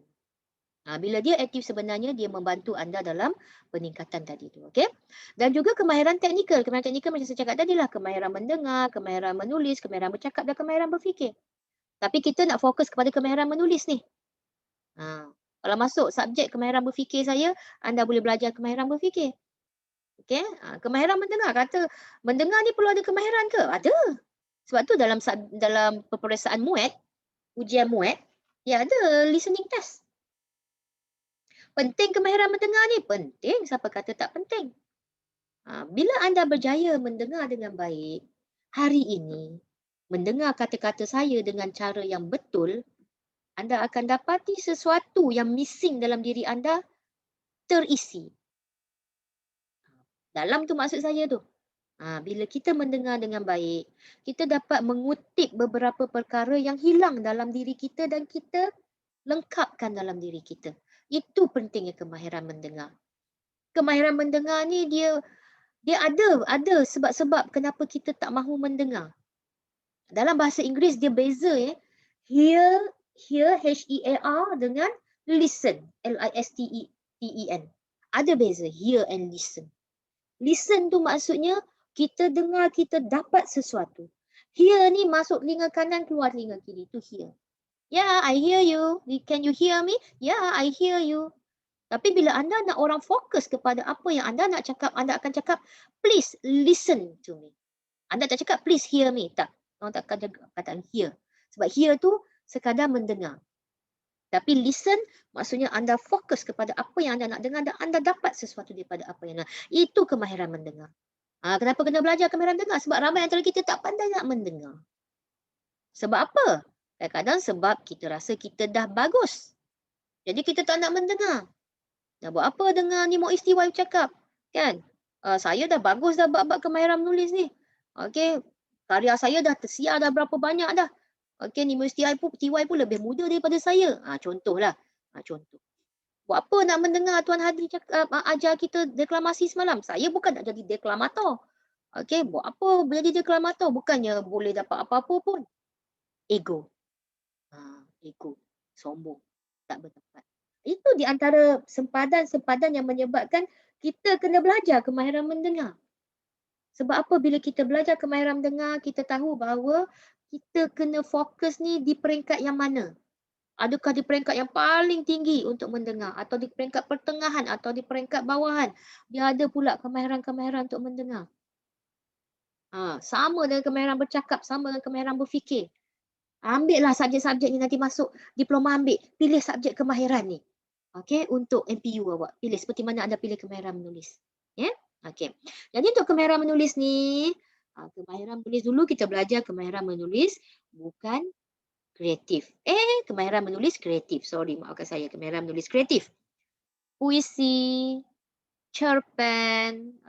Bila dia aktif sebenarnya dia membantu anda dalam peningkatan tadi tu, okey? Dan juga kemahiran teknikal. Kemahiran teknikal macam saya cakap tadi lah, kemahiran mendengar, kemahiran menulis, kemahiran bercakap dan kemahiran berfikir. Tapi kita nak fokus kepada kemahiran menulis ni. Kalau masuk subjek kemahiran berfikir saya, anda boleh belajar kemahiran berfikir. Okey? Kemahiran mendengar, kata mendengar ni perlu ada kemahiran ke? Ada. Sebab tu dalam peperiksaan MUAT, ujian MUAT, dia ada listening test. Penting kemahiran mendengar ni? Penting. Siapa kata tak penting? Bila anda berjaya mendengar dengan baik, hari ini, mendengar kata-kata saya dengan cara yang betul, anda akan dapati sesuatu yang missing dalam diri anda terisi. Dalam tu maksud saya tu. Bila kita mendengar dengan baik, kita dapat mengutip beberapa perkara yang hilang dalam diri kita dan kita lengkapkan dalam diri kita. Itu pentingnya kemahiran mendengar. Kemahiran mendengar ni dia ada sebab-sebab kenapa kita tak mahu mendengar. Dalam bahasa Inggeris dia beza hear H-E-A-R dengan listen, L-I-S-T-E-N. Ada beza hear and listen. Listen tu maksudnya kita dengar, kita dapat sesuatu. Hear ni masuk telinga kanan, keluar telinga kiri. Itu hear. Yeah, I hear you. Can you hear me? Yeah, I hear you. Tapi bila anda nak orang fokus kepada apa yang anda nak cakap, anda akan cakap, please listen to me. Anda tak cakap, please hear me. Tak. Orang tak akan kata hear. Sebab hear tu sekadar mendengar. Tapi listen maksudnya anda fokus kepada apa yang anda nak dengar dan anda dapat sesuatu daripada apa yang anda. Itu kemahiran mendengar. Kenapa kena belajar kemahiran dengar? Sebab ramai antara kita tak pandai nak mendengar. Sebab apa? Kadang-kadang sebab kita rasa kita dah bagus. Jadi kita tak nak mendengar. Nak buat apa dengar ni Mok Isti wife cakap? Kan? Saya dah bagus dah bab-bab kemahiran menulis ni. Okey, karya saya dah tersiar dah berapa banyak dah. Okey, ni Mok TY pun lebih muda daripada saya. Contohlah. Contoh. Buat apa nak mendengar Tuan Hadri ajar kita deklamasi semalam? Saya bukan nak jadi deklamator. Okey, buat apa jadi deklamator? Bukannya boleh dapat apa-apa pun. Ego. Ego. Sombong. Tak bertempat. Itu di antara sempadan-sempadan yang menyebabkan kita kena belajar kemahiran mendengar. Sebab apa bila kita belajar kemahiran mendengar, kita tahu bahawa kita kena fokus ni di peringkat yang mana. Adakah di peringkat yang paling tinggi untuk mendengar atau di peringkat pertengahan atau di peringkat bawahan. Dia ada pula kemahiran-kemahiran untuk mendengar. Sama dengan kemahiran bercakap, sama dengan kemahiran berfikir. Ambillah subjek-subjek ni nanti masuk diploma ambil. Pilih subjek kemahiran ni. Okey, untuk MPU awak. Pilih seperti mana anda pilih kemahiran menulis. Ya? Okey. Jadi untuk kemahiran menulis ni, kemahiran menulis dulu kita belajar kemahiran menulis bukan kreatif. Kemahiran menulis kreatif. Sorry, maafkan saya. Kemahiran menulis kreatif. Puisi, cerpen,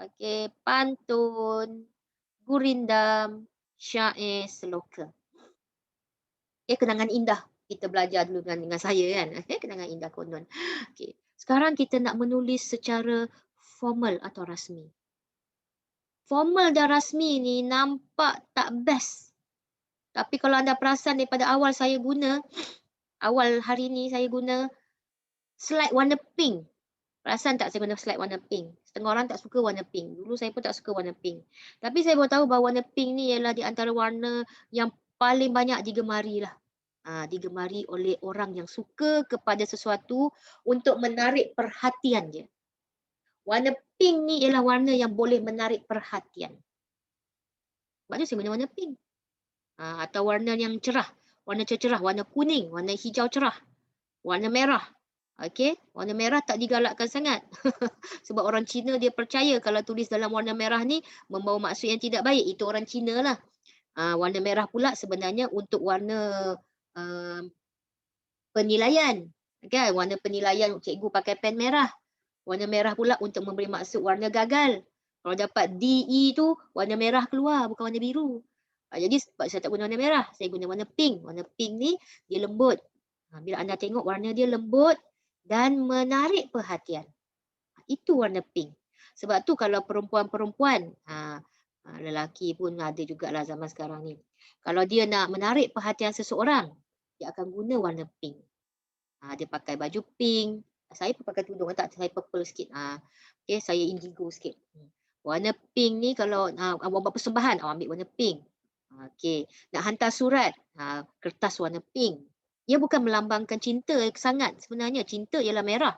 pantun, gurindam, syair, seloka. Kenangan indah. Kita belajar dulu dengan saya kan. Kenangan indah konon. Sekarang kita nak menulis secara formal atau rasmi. Formal dan rasmi ni nampak tak best. Tapi kalau anda perasan daripada awal saya guna, awal hari ni saya guna slide warna pink. Perasan tak saya guna slide warna pink? Setengah orang tak suka warna pink. Dulu saya pun tak suka warna pink. Tapi saya baru tahu bahawa warna pink ni ialah di antara warna yang paling banyak digemari lah. Digemari oleh orang yang suka kepada sesuatu untuk menarik perhatian dia. Warna pink ni ialah warna yang boleh menarik perhatian. Sebab tu saya guna warna pink. Atau warna yang cerah. Warna cerah, warna kuning, warna hijau cerah, warna merah. Warna merah tak digalakkan sangat. Sebab orang Cina dia percaya kalau tulis dalam warna merah ni membawa maksud yang tidak baik. Itu orang Cina lah. Warna merah pula sebenarnya untuk warna penilaian. Kan? Warna penilaian cikgu pakai pen merah. Warna merah pula untuk memberi maksud warna gagal. Kalau dapat DE tu warna merah keluar, bukan warna biru. Jadi sebab saya tak guna warna merah, saya guna warna pink. Warna pink ni dia lembut. Bila anda tengok warna dia lembut dan menarik perhatian. Itu warna pink. Sebab tu kalau perempuan-perempuan, lelaki pun ada jugalah zaman sekarang ni. Kalau dia nak menarik perhatian seseorang, dia akan guna warna pink. Dia pakai baju pink. Saya pun pakai tudung, tak saya purple sikit. Okey, saya indigo sikit. Warna pink ni kalau awak buat persembahan, awak ambil warna pink. Okey, nak hantar surat, kertas warna pink. Ia bukan melambangkan cinta sangat sebenarnya. Cinta ialah merah.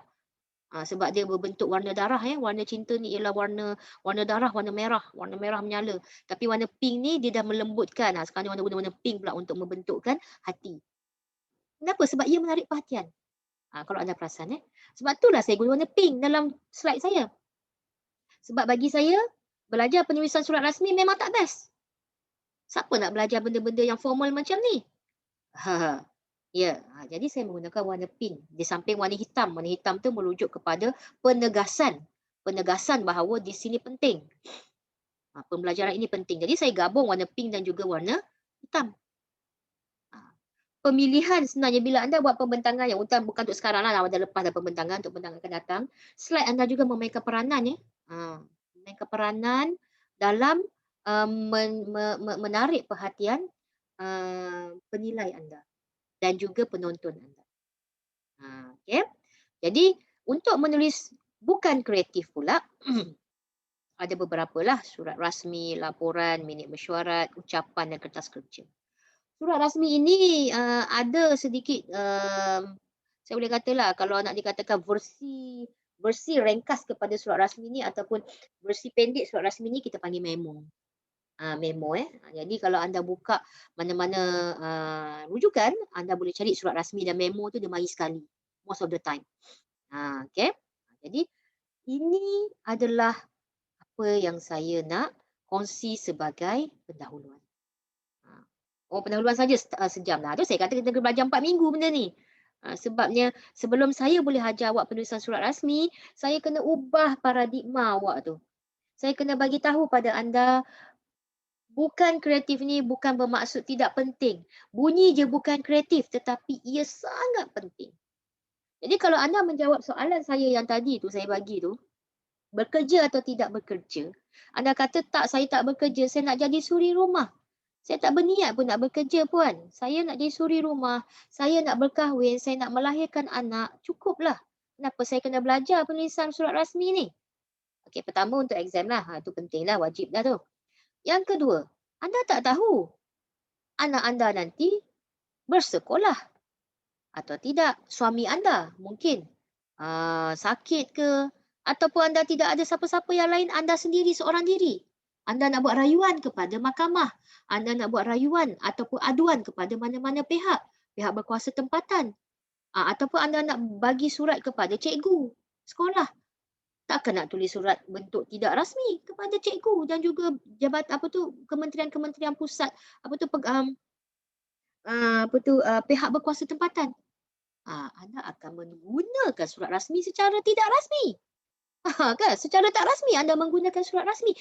Sebab dia berbentuk warna darah ya. Warna cinta ni ialah warna warna darah, warna merah menyala. Tapi warna pink ni dia dah melembutkan. Sekarang ni guna warna pink pula untuk membentukkan hati. Kenapa? Sebab ia menarik perhatian. Kalau anda perasan Sebab itulah saya guna warna pink dalam slide saya. Sebab bagi saya, belajar penulisan surat rasmi memang tak best. Siapa nak belajar benda-benda yang formal macam ni? Ya, jadi saya menggunakan warna pink di samping warna hitam. Warna hitam tu merujuk kepada penegasan bahawa di sini penting. Pembelajaran ini penting. Jadi saya gabung warna pink dan juga warna hitam. Pemilihan sebenarnya bila anda buat pembentangan yang bukan untuk sekarang lah, dah lepas dah pembentangan, untuk pembentangan akan datang, slide anda juga memainkan peranan memainkan peranan dalam menarik perhatian penilai anda dan juga penonton anda. Okey. Jadi untuk menulis bukan kreatif pula, ada beberapa lah surat rasmi, laporan, minit mesyuarat, ucapan dan kertas kerja. Surat rasmi ini ada sedikit saya boleh katalah kalau nak dikatakan versi ringkas kepada surat rasmi ni ataupun versi pendek surat rasmi ni kita panggil memo. Memo Jadi kalau anda buka mana-mana rujukan, anda boleh cari surat rasmi dan memo tu dia mari sekali most of the time. Okey. Jadi ini adalah apa yang saya nak kongsi sebagai pendahuluan. Pendahuluan saja sejam lah. Tu saya kata kita kena belajar 4 minggu benda ni. Sebabnya sebelum saya boleh ajar awak penulisan surat rasmi, saya kena ubah paradigma awak tu. Saya kena bagi tahu pada anda, bukan kreatif ni bukan bermaksud tidak penting. Bunyi je bukan kreatif tetapi ia sangat penting. Jadi kalau anda menjawab soalan saya yang tadi tu saya bagi tu, bekerja atau tidak bekerja, anda kata tak, saya tak bekerja, saya nak jadi suri rumah. Saya tak berniat pun nak bekerja puan. Saya nak jadi suri rumah, saya nak berkahwin, saya nak melahirkan anak, cukuplah. Kenapa saya kena belajar penulisan surat rasmi ni? Okey, pertama untuk exam lah. Itu pentinglah, wajib dah tu. Yang kedua, anda tak tahu anak anda nanti bersekolah atau tidak. Suami anda mungkin sakit ke, ataupun anda tidak ada siapa-siapa yang lain, anda sendiri seorang diri. Anda nak buat rayuan kepada mahkamah, anda nak buat rayuan ataupun aduan kepada mana-mana pihak berkuasa tempatan, ataupun anda nak bagi surat kepada cikgu sekolah. Takkan nak tulis surat bentuk tidak rasmi kepada cikgu dan juga kementerian-kementerian pusat, pihak berkuasa tempatan. Anda akan menggunakan surat rasmi secara tidak rasmi. Kan? Secara tak rasmi anda menggunakan surat rasmi.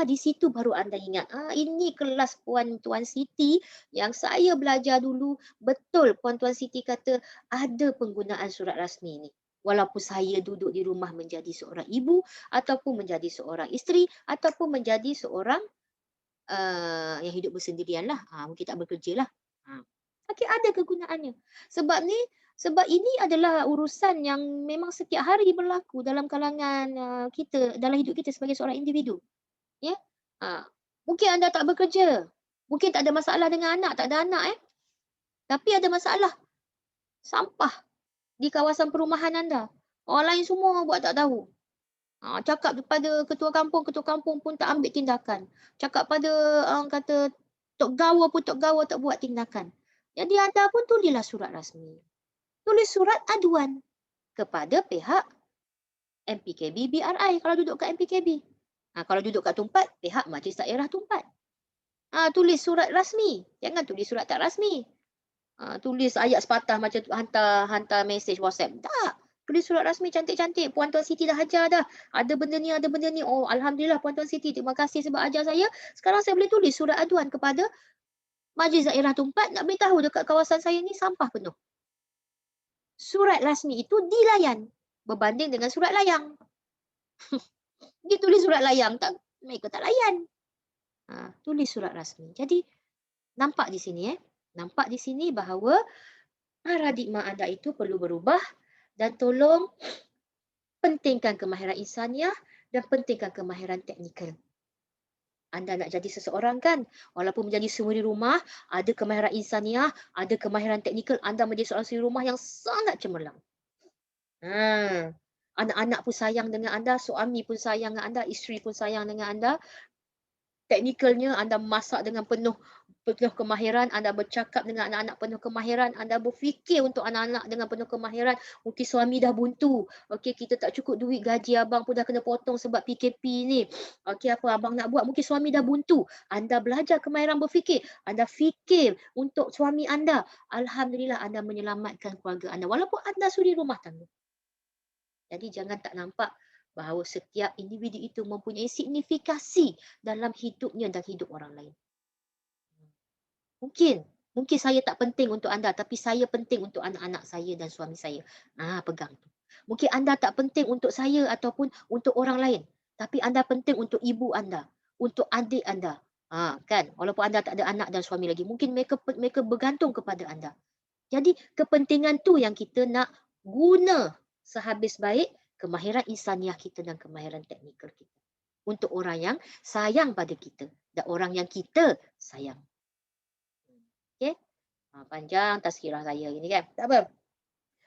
Di situ baru anda ingat, ini kelas Puan Tuan Siti yang saya belajar dulu. Betul Puan Tuan Siti kata ada penggunaan surat rasmi ni. Walaupun saya duduk di rumah menjadi seorang ibu ataupun menjadi seorang isteri ataupun menjadi seorang yang hidup bersendirian lah. Mungkin tak bekerja lah. Tapi ada kegunaannya. Sebab ini adalah urusan yang memang setiap hari berlaku dalam kalangan kita, dalam hidup kita sebagai seorang individu. Ya. Mungkin anda tak bekerja. Mungkin tak ada masalah dengan anak, tak ada anak Tapi ada masalah sampah di kawasan perumahan anda. Orang lain semua buat tak tahu. Cakap kepada ketua kampung pun tak ambil tindakan. Cakap pada kata Tok Gawa pun Tok Gawa tak buat tindakan. Jadi anda pun tulislah surat rasmi. Tulis surat aduan kepada pihak MPKB BRI kalau duduk kat MPKB. Kalau duduk kat Tumpat, pihak Majlis Daerah Tumpat. Tulis surat rasmi. Jangan tulis surat tak rasmi. Tulis ayat sepatah macam tu, hantar mesej WhatsApp. Tak. Tulis surat rasmi cantik-cantik. Puan Tuan Siti dah ajar dah. Ada benda ni, ada benda ni. Oh, alhamdulillah Puan Tuan Siti. Terima kasih sebab ajar saya. Sekarang saya boleh tulis surat aduan kepada Majlis Daerah Tumpat nak beritahu dekat kawasan saya ni sampah penuh. Surat rasmi itu dilayan berbanding dengan surat layang. Dia tulis surat layang, mereka tak layan. Tulis surat rasmi. Jadi nampak di sini nampak di sini bahawa paradigma anda itu perlu berubah dan tolong pentingkan kemahiran insaniah dan pentingkan kemahiran teknikal. Anda nak jadi seseorang kan, walaupun menjadi suri rumah, ada kemahiran insaniah, ada kemahiran teknikal, anda menjadi seorang suri rumah yang sangat cemerlang. Anak-anak pun sayang dengan anda, suami pun sayang dengan anda, isteri pun sayang dengan anda. Teknikalnya anda masak dengan penuh kemahiran, anda bercakap dengan anak-anak penuh kemahiran, anda berfikir untuk anak-anak dengan penuh kemahiran. Mungkin suami dah buntu. Okey, kita tak cukup duit, gaji abang pun dah kena potong sebab PKP ni. Okey, apa abang nak buat? Mungkin suami dah buntu. Anda belajar kemahiran berfikir. Anda fikir untuk suami anda. Alhamdulillah anda menyelamatkan keluarga anda walaupun anda suri rumah tangga. Jadi jangan tak nampak bahawa setiap individu itu mempunyai signifikasi dalam hidupnya dan hidup orang lain. Mungkin saya tak penting untuk anda, tapi saya penting untuk anak-anak saya dan suami saya. Pegang tu. Mungkin anda tak penting untuk saya ataupun untuk orang lain, tapi anda penting untuk ibu anda, untuk adik anda. Kan? Walaupun anda tak ada anak dan suami lagi, mungkin mereka bergantung kepada anda. Jadi kepentingan tu yang kita nak guna sehabis baik kemahiran insaniah kita dan kemahiran teknikal kita. Untuk orang yang sayang pada kita dan orang yang kita sayang. Okey? Panjang tazkirah saya ini kan. Tak apa.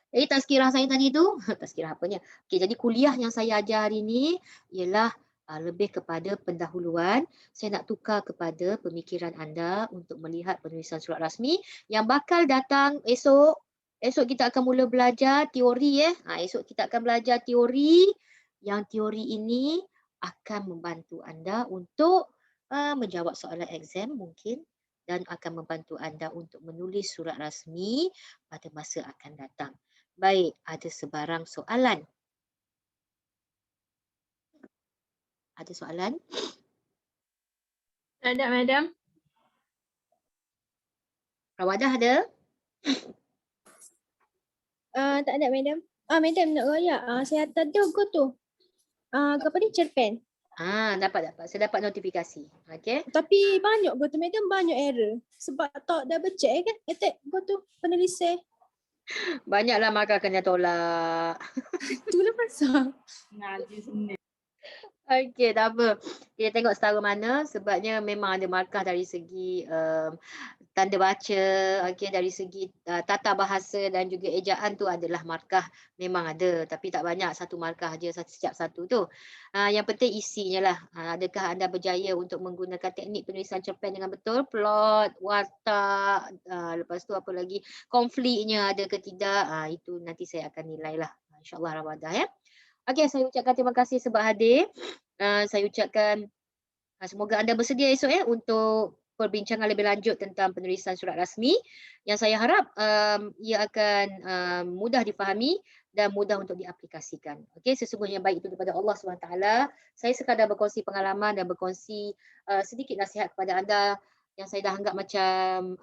Jadi tazkirah saya tadi tu, tazkirah apanya? Okey, jadi kuliah yang saya ajar hari ini ialah lebih kepada pendahuluan. Saya nak tukar kepada pemikiran anda untuk melihat penulisan surat rasmi yang bakal datang esok. Esok kita akan mula belajar teori esok kita akan belajar teori. Yang teori ini akan membantu anda untuk menjawab soalan exam mungkin dan akan membantu anda untuk menulis surat rasmi pada masa akan datang. Baik, ada sebarang soalan? Ada soalan? Tak ada, Madam. Rawadah ada? Tak ada, Madam. Madam nak royak. Saya hantar tu go tu. Apa ni cerpen. Dapat. Saya dapat notifikasi. Okey. Tapi banyak go tu, Madam, banyak error. Sebab tak double check kan. Attack go tu penulisan. Banyaklah markah kena tolak. Itulah pasal. Okey, tak apa. Kita tengok setara mana sebabnya memang ada markah dari segi tanda baca, okey, dari segi tata bahasa dan juga ejaan tu adalah markah memang ada tapi tak banyak, satu markah je setiap satu tu. Yang penting isinya lah. Adakah anda berjaya untuk menggunakan teknik penulisan cerpen dengan betul, plot, watak, lepas tu apa lagi, konfliknya ada ke tidak, itu nanti saya akan nilai lah. InsyaAllah Ramadan ya. Okey, saya ucapkan terima kasih sebab hadir. Saya ucapkan semoga anda bersedia esok untuk perbincangan lebih lanjut tentang penulisan surat rasmi yang saya harap ia akan mudah difahami dan mudah untuk diaplikasikan. Okey, sesungguhnya baik itu daripada Allah SWT. Saya sekadar berkongsi pengalaman dan berkongsi sedikit nasihat kepada anda yang saya dah anggap macam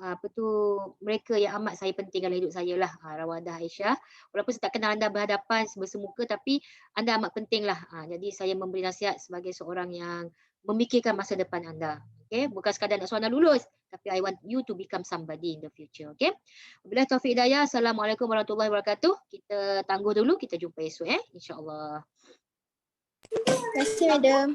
mereka yang amat saya penting dalam hidup saya lah, Rawadah Aisyah. Walaupun saya tak kenal anda berhadapan bersemuka tapi anda amat penting lah. Jadi saya memberi nasihat sebagai seorang yang memikirkan masa depan anda. Okay? Bukan sekadar nak suara lulus, tapi I want you to become somebody in the future. Okay? Wabillahi taufiq hidayah. Assalamualaikum warahmatullahi wabarakatuh. Kita tangguh dulu, kita jumpa esok InsyaAllah. Terima kasih, Madam.